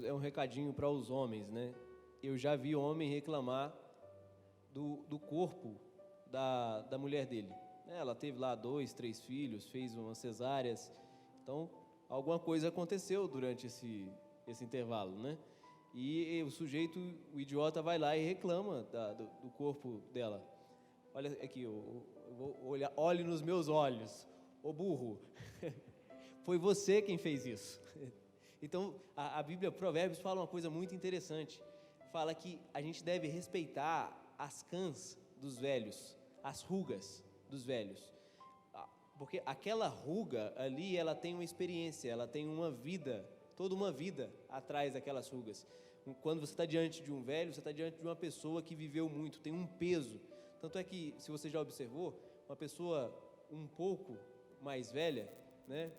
É um recadinho para os homens, né? Eu já vi homem reclamar do corpo da mulher dele. Ela teve lá 2, 3 filhos, fez umas cesáreas, então alguma coisa aconteceu durante esse intervalo, né? E o sujeito, o idiota, vai lá e reclama do corpo dela. Olha aqui, olhe nos meus olhos, ô burro, foi você quem fez isso. Então, a Bíblia, Provérbios, fala uma coisa muito interessante, fala que a gente deve respeitar as cãs dos velhos, as rugas dos velhos, porque aquela ruga ali, ela tem uma experiência, ela tem uma vida, toda uma vida atrás daquelas rugas. Quando você está diante de um velho, você está diante de uma pessoa que viveu muito, tem um peso. Tanto é que, se você já observou, uma pessoa um pouco mais velha, né?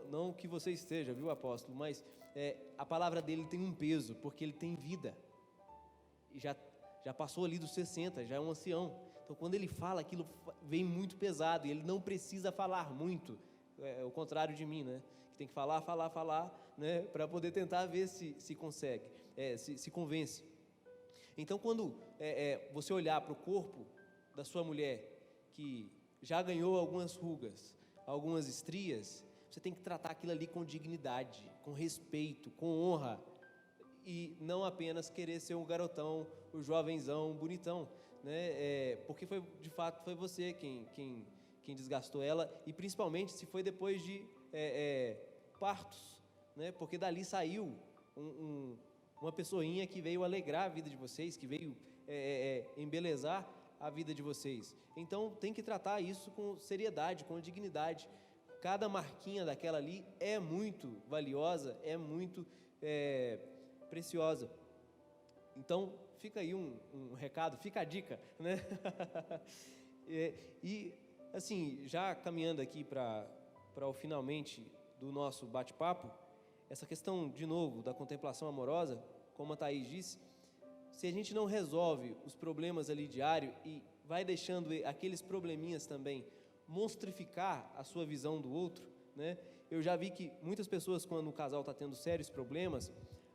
Não que você esteja, viu, apóstolo, mas a palavra dele tem um peso, porque ele tem vida. E já passou ali dos 60, já é um ancião. Então, quando ele fala, aquilo vem muito pesado, e ele não precisa falar muito, o contrário de mim, né? Que tem que falar, né? Para poder tentar ver se consegue, se convence. Então, quando você olhar para o corpo da sua mulher, que já ganhou algumas rugas, algumas estrias, você tem que tratar aquilo ali com dignidade, com respeito, com honra, e não apenas querer ser um garotão, o jovenzão, bonitão, né? Porque de fato foi você quem desgastou ela, e principalmente se foi depois de partos, né? Porque dali saiu uma pessoinha que veio alegrar a vida de vocês, que veio embelezar a vida de vocês. Então tem que tratar isso com seriedade, com dignidade. Cada marquinha daquela ali é muito valiosa, é muito preciosa. Então fica aí um recado, fica a dica, né? E assim, já caminhando aqui para o finalmente do nosso bate-papo, essa questão, de novo, da contemplação amorosa, como a Thaís disse, se a gente não resolve os problemas ali diário e vai deixando aqueles probleminhas também monstrificar a sua visão do outro, né? Eu já vi que muitas pessoas, quando o casal está tendo sérios problemas,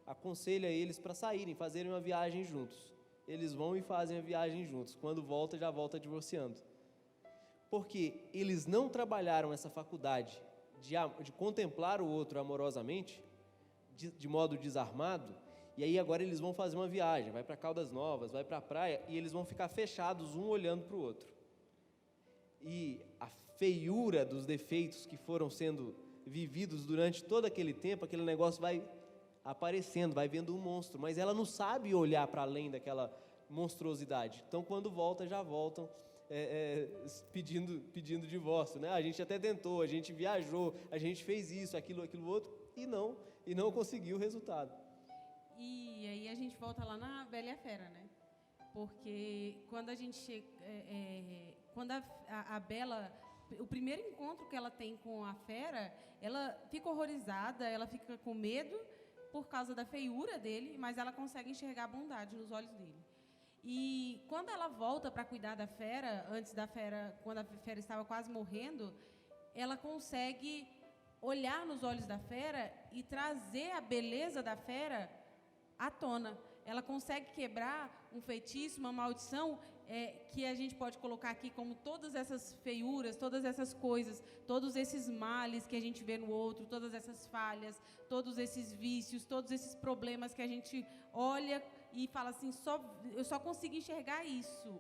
aconselha eles para saírem, fazerem uma viagem juntos. Eles vão e fazem a viagem juntos. Quando volta, já volta divorciando. Porque eles não trabalharam essa faculdade de contemplar o outro amorosamente, de modo desarmado, e aí agora eles vão fazer uma viagem, vai para Caldas Novas, vai para a praia, e eles vão ficar fechados, um olhando para o outro. E a feiura dos defeitos que foram sendo vividos durante todo aquele tempo, aquele negócio vai aparecendo, vai vendo um monstro, mas ela não sabe olhar para além daquela monstruosidade. Então, quando volta, já voltam pedindo divórcio, né? A gente até tentou, a gente viajou, a gente fez isso, aquilo outro, e não conseguiu o resultado. E aí a gente volta lá na Bela e a Fera, né? Porque quando a gente chega, quando a Bela, o primeiro encontro que ela tem com a fera, ela fica horrorizada, ela fica com medo por causa da feiura dele, mas ela consegue enxergar a bondade nos olhos dele. E quando ela volta para cuidar da fera, quando a fera estava quase morrendo, ela consegue olhar nos olhos da fera e trazer a beleza da fera à tona. Ela consegue quebrar um feitiço, uma maldição, que a gente pode colocar aqui como todas essas feiuras, todas essas coisas, todos esses males que a gente vê no outro, todas essas falhas, todos esses vícios, todos esses problemas que a gente olha e fala assim, eu só consigo enxergar isso.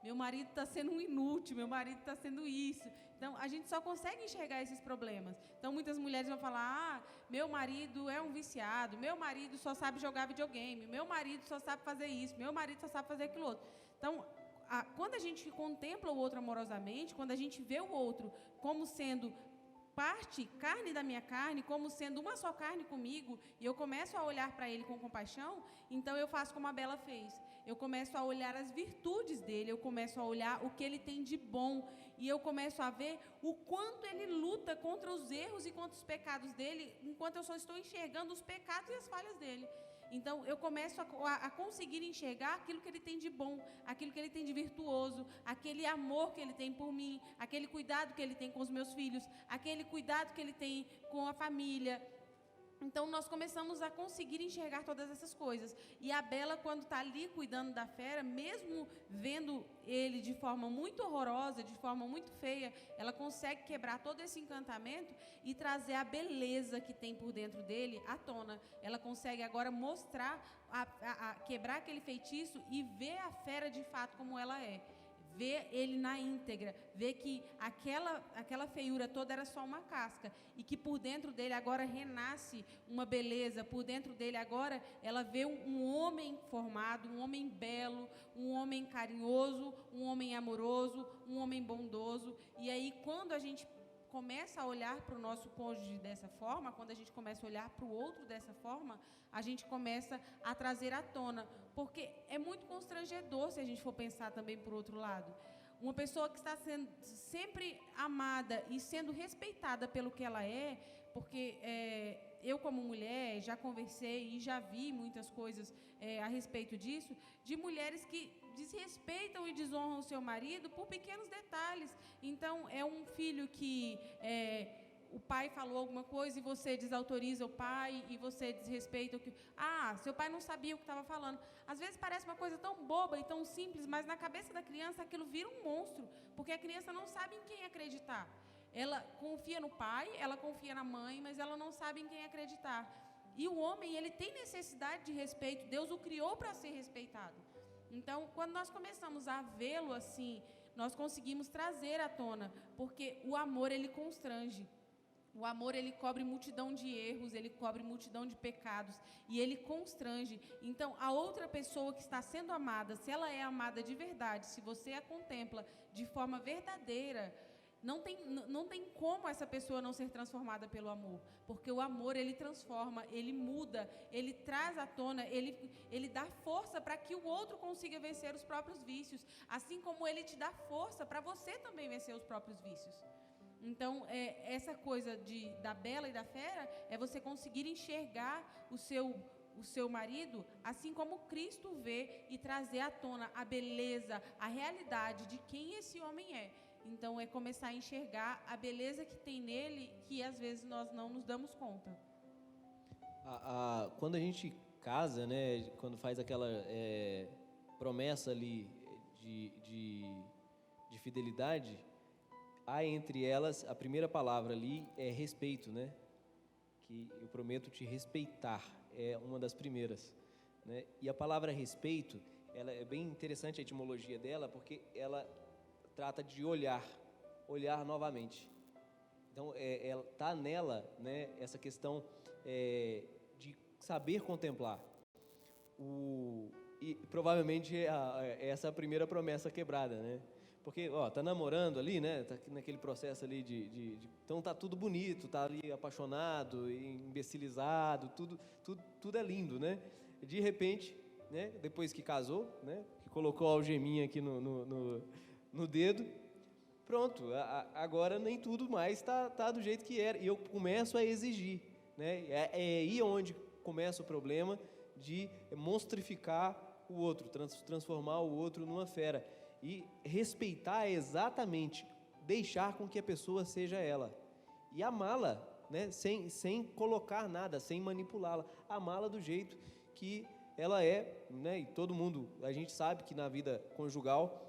Meu marido está sendo um inútil, meu marido está sendo isso. Então, a gente só consegue enxergar esses problemas. Então, muitas mulheres vão falar, meu marido é um viciado, meu marido só sabe jogar videogame, meu marido só sabe fazer isso, meu marido só sabe fazer aquilo outro. Então, quando a gente contempla o outro amorosamente, quando a gente vê o outro como sendo carne da minha carne, como sendo uma só carne comigo, e eu começo a olhar para ele com compaixão, então eu faço como a Bela fez. Eu começo a olhar as virtudes dele, eu começo a olhar o que ele tem de bom, e eu começo a ver o quanto ele luta contra os erros e contra os pecados dele, enquanto eu só estou enxergando os pecados e as falhas dele. Então, eu começo a conseguir enxergar aquilo que ele tem de bom, aquilo que ele tem de virtuoso, aquele amor que ele tem por mim, aquele cuidado que ele tem com os meus filhos, aquele cuidado que ele tem com a família. Então, nós começamos a conseguir enxergar todas essas coisas. E a Bela, quando está ali cuidando da fera, mesmo vendo ele de forma muito horrorosa, de forma muito feia, ela consegue quebrar todo esse encantamento e trazer a beleza que tem por dentro dele à tona. Ela consegue agora mostrar, quebrar aquele feitiço e ver a fera de fato como ela é. Ver ele na íntegra, ver que aquela feiura toda era só uma casca e que por dentro dele agora renasce uma beleza, por dentro dele agora ela vê um homem formado, um homem belo, um homem carinhoso, um homem amoroso, um homem bondoso. E aí quando a gente começa a olhar para o nosso cônjuge dessa forma, quando a gente começa a olhar para o outro dessa forma, a gente começa a trazer à tona, porque é muito constrangedor se a gente for pensar também por outro lado. Uma pessoa que está sendo sempre amada e sendo respeitada pelo que ela é, porque eu como mulher já conversei e já vi muitas coisas a respeito disso, de mulheres que desrespeitam e desonram o seu marido por pequenos detalhes. Então, é um filho que o pai falou alguma coisa e você desautoriza o pai e você desrespeita o que... seu pai não sabia o que estava falando. Às vezes parece uma coisa tão boba e tão simples, mas na cabeça da criança aquilo vira um monstro, porque a criança não sabe em quem acreditar. Ela confia no pai, ela confia na mãe, mas ela não sabe em quem acreditar. E o homem, ele tem necessidade de respeito, Deus o criou para ser respeitado. Então, quando nós começamos a vê-lo assim, nós conseguimos trazer à tona, porque o amor, ele constrange. O amor, ele cobre multidão de erros, ele cobre multidão de pecados, e ele constrange. Então, a outra pessoa que está sendo amada, se ela é amada de verdade, se você a contempla de forma verdadeira, não tem como essa pessoa não ser transformada pelo amor, porque o amor, ele transforma, ele muda, ele traz à tona, ele dá força para que o outro consiga vencer os próprios vícios, assim como ele te dá força para você também vencer os próprios vícios. Então, essa coisa da Bela e da Fera é você conseguir enxergar o seu marido assim como Cristo vê e trazer à tona a beleza, a realidade de quem esse homem é. Então, é começar a enxergar a beleza que tem nele, que às vezes nós não nos damos conta. Quando a gente casa, né, quando faz aquela promessa ali de fidelidade, há entre elas, a primeira palavra ali é respeito, né? Que eu prometo te respeitar, é uma das primeiras, né? E a palavra respeito, ela é bem interessante a etimologia dela, porque ela trata de olhar novamente. Então, tá nela, né, essa questão de saber contemplar. E provavelmente essa é a primeira promessa quebrada, né? Porque, tá namorando ali, né? Tá naquele processo ali então tá tudo bonito, tá ali apaixonado, imbecilizado, tudo é lindo, né? De repente, né? Depois que casou, né? Que colocou a algeminha aqui no dedo, pronto, agora nem tudo mais tá do jeito que era. E eu começo a exigir, né? É aí onde começa o problema de monstrificar o outro, transformar o outro numa fera. E respeitar é exatamente deixar com que a pessoa seja ela. E amá-la, né, sem colocar nada, sem manipulá-la. Amá-la do jeito que ela é, né, e todo mundo, a gente sabe que na vida conjugal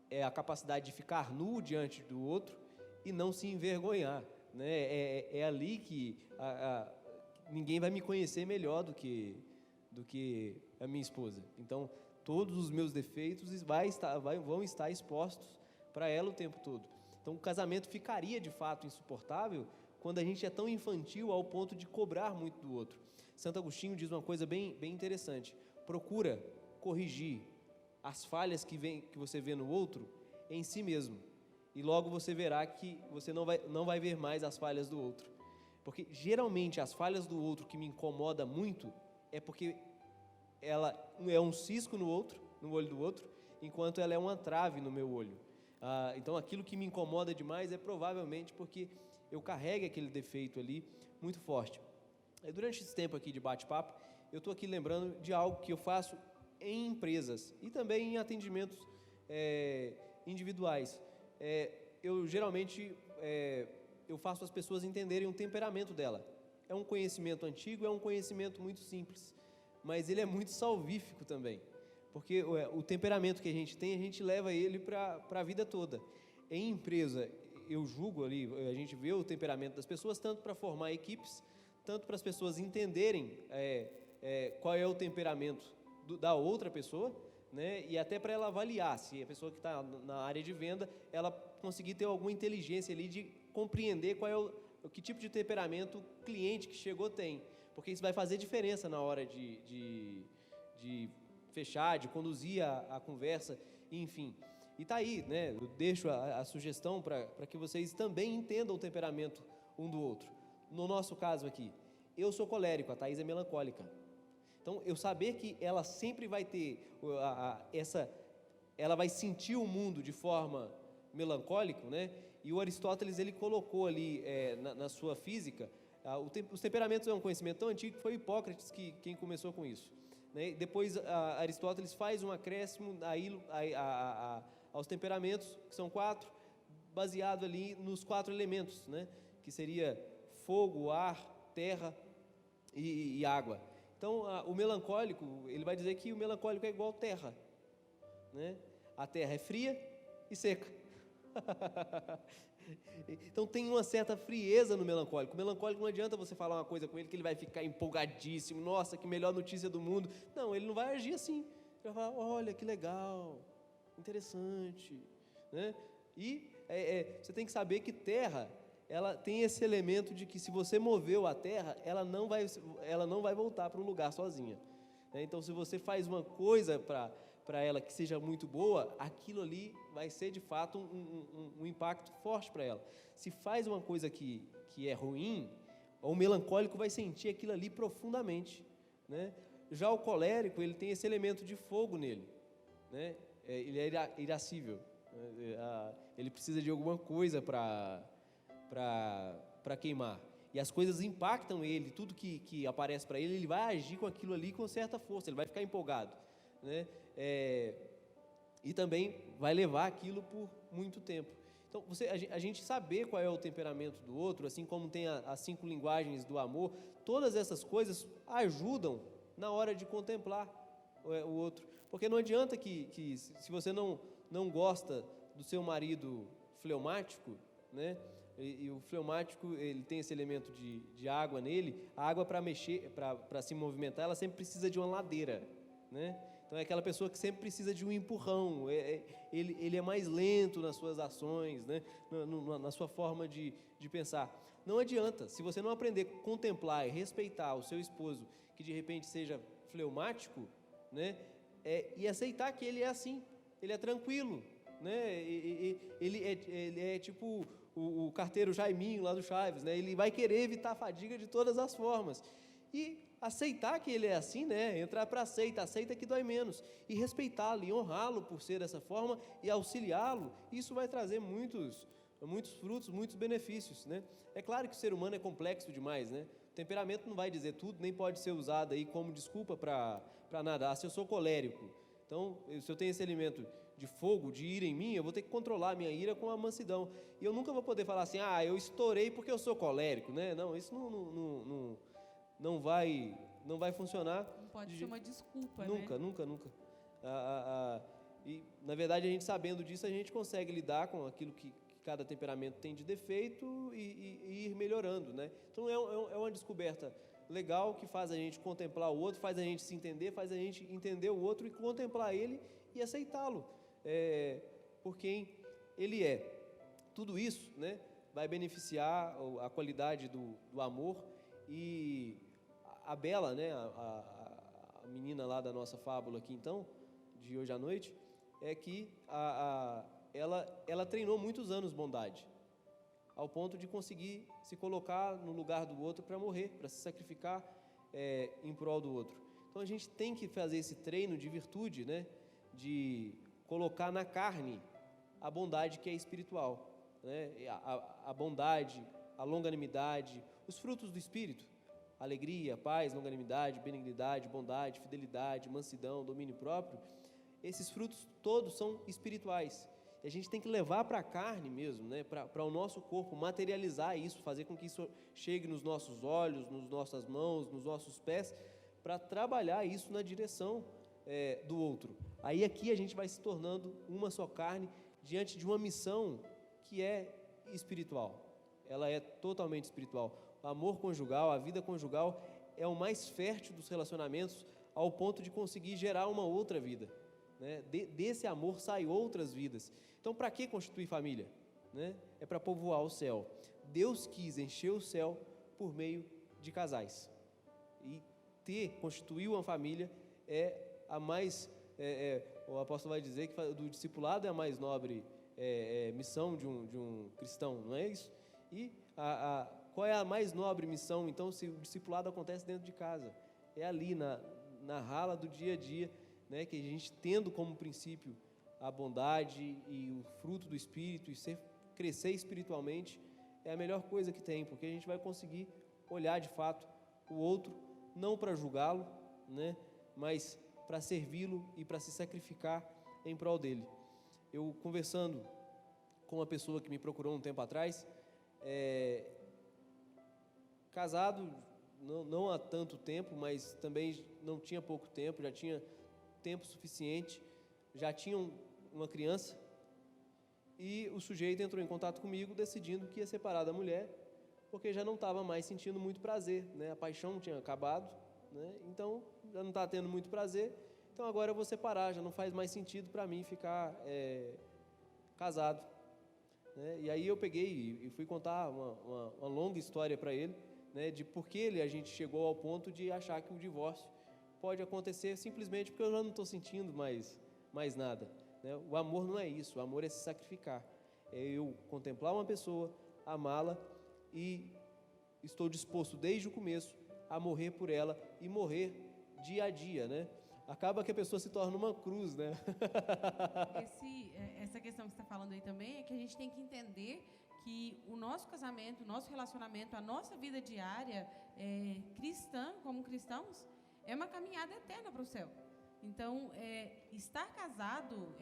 é a capacidade de ficar nu diante do outro e não se envergonhar, né? É ali que ninguém vai me conhecer melhor do que do que a minha esposa. Então, todos os meus defeitos vão estar expostos para ela o tempo todo. Então, o casamento ficaria, de fato, insuportável quando a gente é tão infantil ao ponto de cobrar muito do outro. Santo Agostinho diz uma coisa bem interessante: procura corrigir as falhas que você vê no outro em si mesmo, e logo você verá que você não vai ver mais as falhas do outro. Porque geralmente as falhas do outro que me incomoda muito é porque ela é um cisco no olho do outro, enquanto ela é uma trave no meu olho. Então aquilo que me incomoda demais é provavelmente porque eu carrego aquele defeito ali muito forte. Durante esse tempo aqui de bate-papo, eu estou aqui lembrando de algo que eu faço em empresas e também em atendimentos individuais. Eu geralmente eu faço as pessoas entenderem o temperamento dela. É um conhecimento antigo, é um conhecimento muito simples, mas ele é muito salvífico também, porque o temperamento que a gente leva ele para a vida toda. Em empresa, eu julgo ali, a gente vê o temperamento das pessoas, tanto para formar equipes, tanto para as pessoas entenderem qual é o temperamento da outra pessoa, né? E até para ela avaliar se a pessoa que está na área de venda, ela conseguir ter alguma inteligência ali de compreender qual é que tipo de temperamento o cliente que chegou tem, porque isso vai fazer diferença na hora de fechar, de conduzir a conversa, enfim. E tá aí, né? Eu deixo a sugestão para que vocês também entendam o temperamento um do outro. No nosso caso aqui, eu sou colérico, a Thaís é melancólica. Então, eu saber que ela sempre vai ter ela vai sentir o mundo de forma melancólica, né? E o Aristóteles, ele colocou ali na sua física, os temperamentos é um conhecimento tão antigo que foi Hipócrates quem começou com isso, né? Depois, Aristóteles faz um acréscimo aos temperamentos, que são 4, baseado ali nos 4 elementos, né? Que seria fogo, ar, terra e água. Então, o melancólico, ele vai dizer que o melancólico é igual terra, né? A terra é fria e seca. Então, tem uma certa frieza no melancólico. O melancólico não adianta você falar uma coisa com ele que ele vai ficar empolgadíssimo, nossa, que melhor notícia do mundo. Não, ele não vai agir assim. Ele vai falar, olha, que legal, interessante, né? E você tem que saber que terra, ela tem esse elemento de que se você moveu a terra, ela não vai voltar para um lugar sozinha, né? Então, se você faz uma coisa para ela que seja muito boa, aquilo ali vai ser de fato um impacto forte para ela. Se faz uma coisa que é ruim, o melancólico vai sentir aquilo ali profundamente, né? Já o colérico, ele tem esse elemento de fogo nele, né? Ele é irascível, né? Ele precisa de alguma coisa para queimar, e as coisas impactam ele, tudo que aparece para ele, ele vai agir com aquilo ali com certa força, ele vai ficar empolgado, né? E também vai levar aquilo por muito tempo. Então, a gente saber qual é o temperamento do outro, assim como tem as 5 linguagens do amor, todas essas coisas ajudam na hora de contemplar o outro, porque não adianta que se você não gosta do seu marido fleumático, né? E o fleumático, ele tem esse elemento de água nele. A água, para mexer, para se movimentar, ela sempre precisa de uma ladeira, né? Então é aquela pessoa que sempre precisa de um empurrão. Ele é mais lento nas suas ações, né? Na sua forma de pensar. Não adianta, se você não aprender a contemplar e respeitar o seu esposo, que de repente seja fleumático, né? E aceitar que ele é assim, ele é tranquilo, né? Ele é tipo o carteiro Jaiminho lá do Chaves, né? Ele vai querer evitar a fadiga de todas as formas. E aceitar que ele é assim, né? Entrar para aceita que dói menos. E respeitá-lo e honrá-lo por ser dessa forma e auxiliá-lo. Isso vai trazer muitos frutos, muitos benefícios, né? É claro que o ser humano é complexo demais, né? O temperamento não vai dizer tudo, nem pode ser usado aí como desculpa para nada. Se eu sou colérico, então, se eu tenho esse elemento de fogo, de ira em mim, eu vou ter que controlar a minha ira com a mansidão. E eu nunca vou poder falar assim, eu estourei porque eu sou colérico, né? Não, isso não vai funcionar. Não pode ser uma desculpa, nunca, né? Nunca. E, na verdade, a gente sabendo disso, a gente consegue lidar com aquilo que cada temperamento tem de defeito e ir melhorando, né? Então é uma descoberta legal que faz a gente contemplar o outro, faz a gente se entender, faz a gente entender o outro e contemplar ele e aceitá-lo por quem ele é. Tudo isso, né, vai beneficiar a qualidade do amor. E a Bela, né, a menina lá da nossa fábula aqui então, de hoje à noite, é que ela treinou muitos anos bondade, ao ponto de conseguir se colocar no lugar do outro para morrer, para se sacrificar em prol do outro. Então a gente tem que fazer esse treino de virtude, né, de colocar na carne a bondade que é espiritual, né, a bondade, a longanimidade, os frutos do Espírito, alegria, paz, longanimidade, benignidade, bondade, fidelidade, mansidão, domínio próprio. Esses frutos todos são espirituais. E a gente tem que levar para a carne mesmo, né, para o nosso corpo, materializar isso, fazer com que isso chegue nos nossos olhos, nas nossas mãos, nos nossos pés, para trabalhar isso na direção do outro. Aí aqui a gente vai se tornando uma só carne diante de uma missão que é espiritual. Ela é totalmente espiritual. O amor conjugal, a vida conjugal é o mais fértil dos relacionamentos, ao ponto de conseguir gerar uma outra vida, né? Desse amor saem outras vidas. Então, para que constituir família? Né? É para povoar o céu. Deus quis encher o céu por meio de casais. E constituir uma família é a mais, o apóstolo vai dizer que do discipulado é a mais nobre missão de um cristão, não é isso? E qual é a mais nobre missão, então, se o discipulado acontece dentro de casa? É ali, na rala do dia a dia, né, que a gente, tendo como princípio a bondade e o fruto do Espírito, e crescer espiritualmente, é a melhor coisa que tem, porque a gente vai conseguir olhar de fato o outro, não para julgá-lo, né, mas para servi-lo e para se sacrificar em prol dele. Eu, conversando com uma pessoa que me procurou um tempo atrás, casado não há tanto tempo, mas também não tinha pouco tempo, já tinha tempo suficiente, já tinha uma criança, e o sujeito entrou em contato comigo decidindo que ia separar da mulher, porque já não estava mais sentindo muito prazer, né? A paixão tinha acabado, né? Então já não está tendo muito prazer, então agora eu vou separar, já não faz mais sentido para mim ficar casado, né? E aí eu peguei e fui contar uma longa história para ele, né, de por que a gente chegou ao ponto de achar que o divórcio pode acontecer simplesmente porque eu já não estou sentindo mais nada, né? O amor não é isso, o amor é se sacrificar, é eu contemplar uma pessoa, amá-la, e estou disposto desde o começo a morrer por ela e morrer dia a dia, né? Acaba que a pessoa se torna uma cruz, né? Essa questão que você está falando aí também é que a gente tem que entender que o nosso casamento, o nosso relacionamento, a nossa vida diária cristã, como cristãos, é uma caminhada eterna para o céu. Então, estar casado,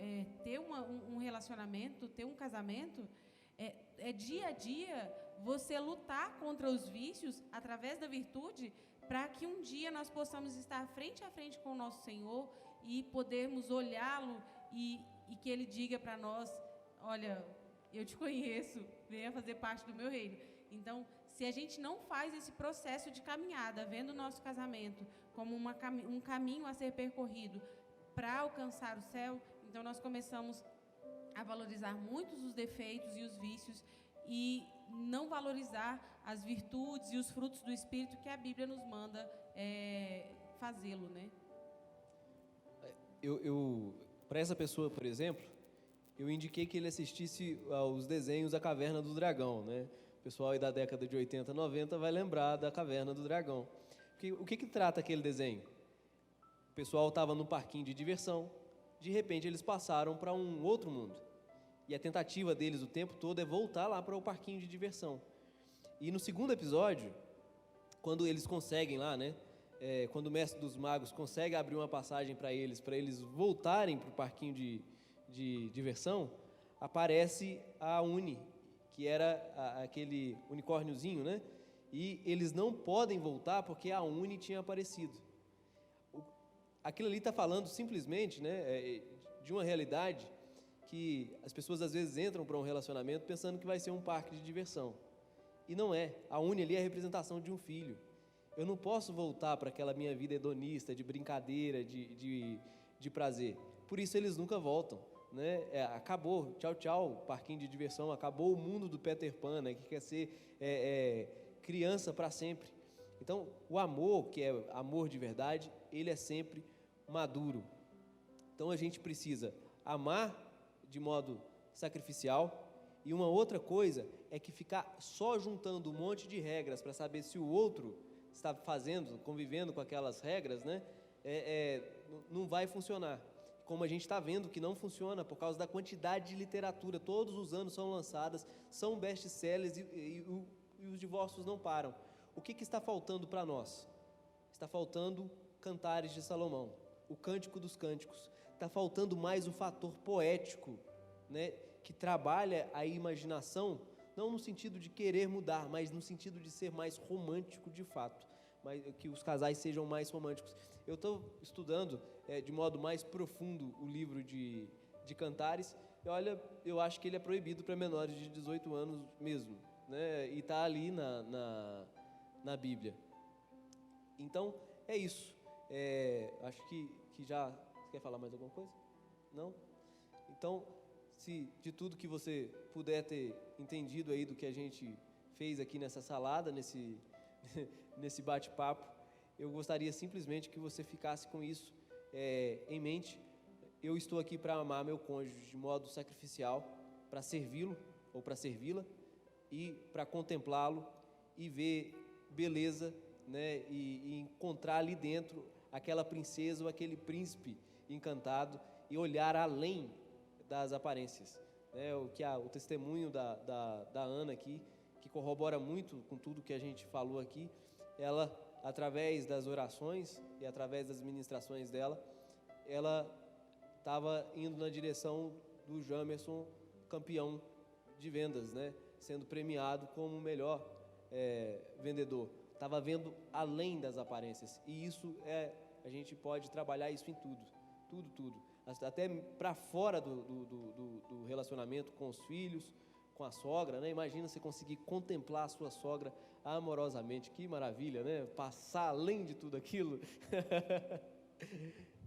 ter um relacionamento, ter um casamento, dia a dia você lutar contra os vícios através da virtude, para que um dia nós possamos estar frente a frente com o nosso Senhor e podermos olhá-lo e que Ele diga para nós: olha, eu te conheço, venha fazer parte do meu reino. Então, se a gente não faz esse processo de caminhada, vendo o nosso casamento como um caminho a ser percorrido para alcançar o céu, então nós começamos a valorizar muitos os defeitos e os vícios e não valorizar as virtudes e os frutos do Espírito que a Bíblia nos manda fazê-lo, né? Para essa pessoa, por exemplo, eu indiquei que ele assistisse aos desenhos A Caverna do Dragão, né? O pessoal aí da década de 80, 90 vai lembrar da Caverna do Dragão. O que trata aquele desenho? O pessoal estava no parquinho de diversão, de repente eles passaram para um outro mundo. E a tentativa deles o tempo todo é voltar lá para o parquinho de diversão. E no segundo episódio, quando eles conseguem lá, né? Quando o mestre dos magos consegue abrir uma passagem para eles voltarem para o parquinho de diversão, aparece a Uni, que era aquele unicórniozinho, né? E eles não podem voltar porque a Uni tinha aparecido. Aquilo ali está falando simplesmente, né, de uma realidade que as pessoas às vezes entram para um relacionamento pensando que vai ser um parque de diversão. E não é. A Uni ali é a representação de um filho. Eu não posso voltar para aquela minha vida hedonista, de brincadeira, de prazer. Por isso eles nunca voltam, né? Acabou, tchau, tchau, parquinho de diversão, acabou o mundo do Peter Pan, né? Que quer ser criança para sempre. Então, o amor, que é amor de verdade, ele é sempre maduro. Então, a gente precisa amar de modo sacrificial. E uma outra coisa é que ficar só juntando um monte de regras para saber se o outro está convivendo com aquelas regras, né? Não vai funcionar. Como a gente está vendo que não funciona por causa da quantidade de literatura. Todos os anos são lançadas, são best-sellers e os divórcios não param. O que está faltando para nós? Está faltando Cantares de Salomão, o Cântico dos Cânticos. Está faltando mais o fator poético, né? Que trabalha a imaginação, não no sentido de querer mudar, mas no sentido de ser mais romântico de fato, que os casais sejam mais românticos. Eu estou estudando de modo mais profundo o livro de Cantares, e olha, eu acho que ele é proibido para menores de 18 anos mesmo, né? E está ali na Bíblia. Então, é isso. Acho que já... Você quer falar mais alguma coisa? Não? Então, se de tudo que você puder ter entendido aí do que a gente fez aqui nessa salada, nesse bate-papo, eu gostaria simplesmente que você ficasse com isso em mente. Eu estou aqui para amar meu cônjuge de modo sacrificial, para servi-lo ou para servi-la, e para contemplá-lo e ver beleza, né, e encontrar ali dentro aquela princesa ou aquele príncipe encantado e olhar além das aparências, né? O testemunho da Ana aqui, que corrobora muito com tudo que a gente falou aqui, ela, através das orações e através das ministrações dela, ela estava indo na direção do Jamerson, campeão de vendas, né? Sendo premiado como o melhor vendedor. Estava vendo além das aparências, e isso a gente pode trabalhar isso em tudo, até para fora do relacionamento com os filhos, com a sogra, né? Imagina você conseguir contemplar a sua sogra amorosamente, que maravilha, né? Passar além de tudo aquilo.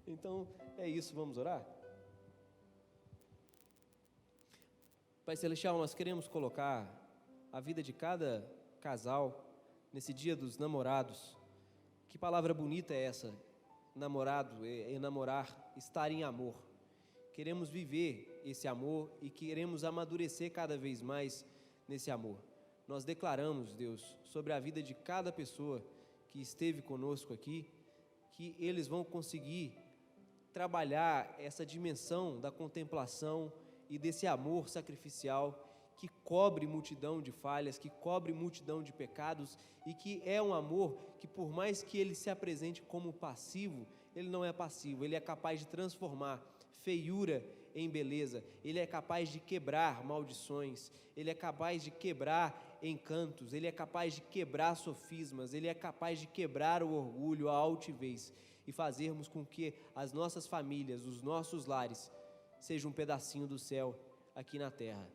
Então, é isso, vamos orar? Pai Celestial, nós queremos colocar a vida de cada casal nesse dia dos namorados. Que palavra bonita é essa? Namorado, enamorar, estar em amor. Queremos viver esse amor e queremos amadurecer cada vez mais nesse amor. Nós declaramos, Deus, sobre a vida de cada pessoa que esteve conosco aqui, que eles vão conseguir trabalhar essa dimensão da contemplação e desse amor sacrificial que cobre multidão de falhas, que cobre multidão de pecados, e que é um amor que, por mais que ele se apresente como passivo, ele não é passivo, ele é capaz de transformar feiura em beleza, ele é capaz de quebrar maldições, ele é capaz de quebrar encantos, ele é capaz de quebrar sofismas, ele é capaz de quebrar o orgulho, a altivez, e fazermos com que as nossas famílias, os nossos lares, sejam um pedacinho do céu aqui na terra.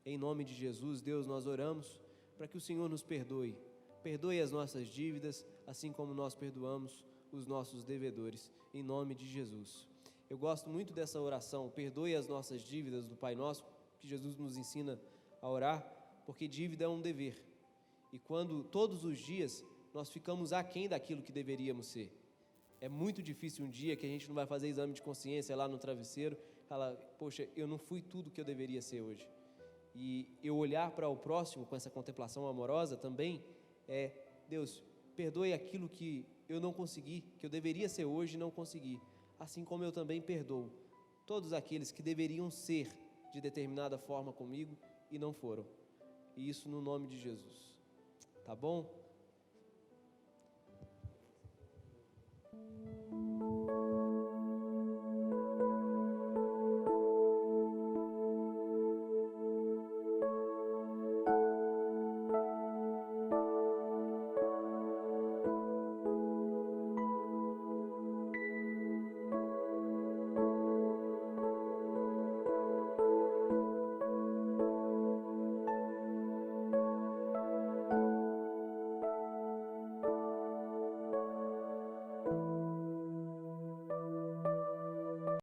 Em nome de Jesus, Deus, nós oramos para que o Senhor nos perdoe. Perdoe as nossas dívidas, assim como nós perdoamos os nossos devedores. Em nome de Jesus. Eu gosto muito dessa oração, perdoe as nossas dívidas do Pai Nosso, que Jesus nos ensina a orar, porque dívida é um dever. E quando todos os dias nós ficamos aquém daquilo que deveríamos ser. É muito difícil um dia que a gente não vai fazer exame de consciência lá no travesseiro, falar, poxa, eu não fui tudo que eu deveria ser hoje. E eu olhar para o próximo com essa contemplação amorosa também Deus, perdoe aquilo que eu não consegui, que eu deveria ser hoje e não consegui, assim como eu também perdoo todos aqueles que deveriam ser de determinada forma comigo e não foram, e isso no nome de Jesus, tá bom?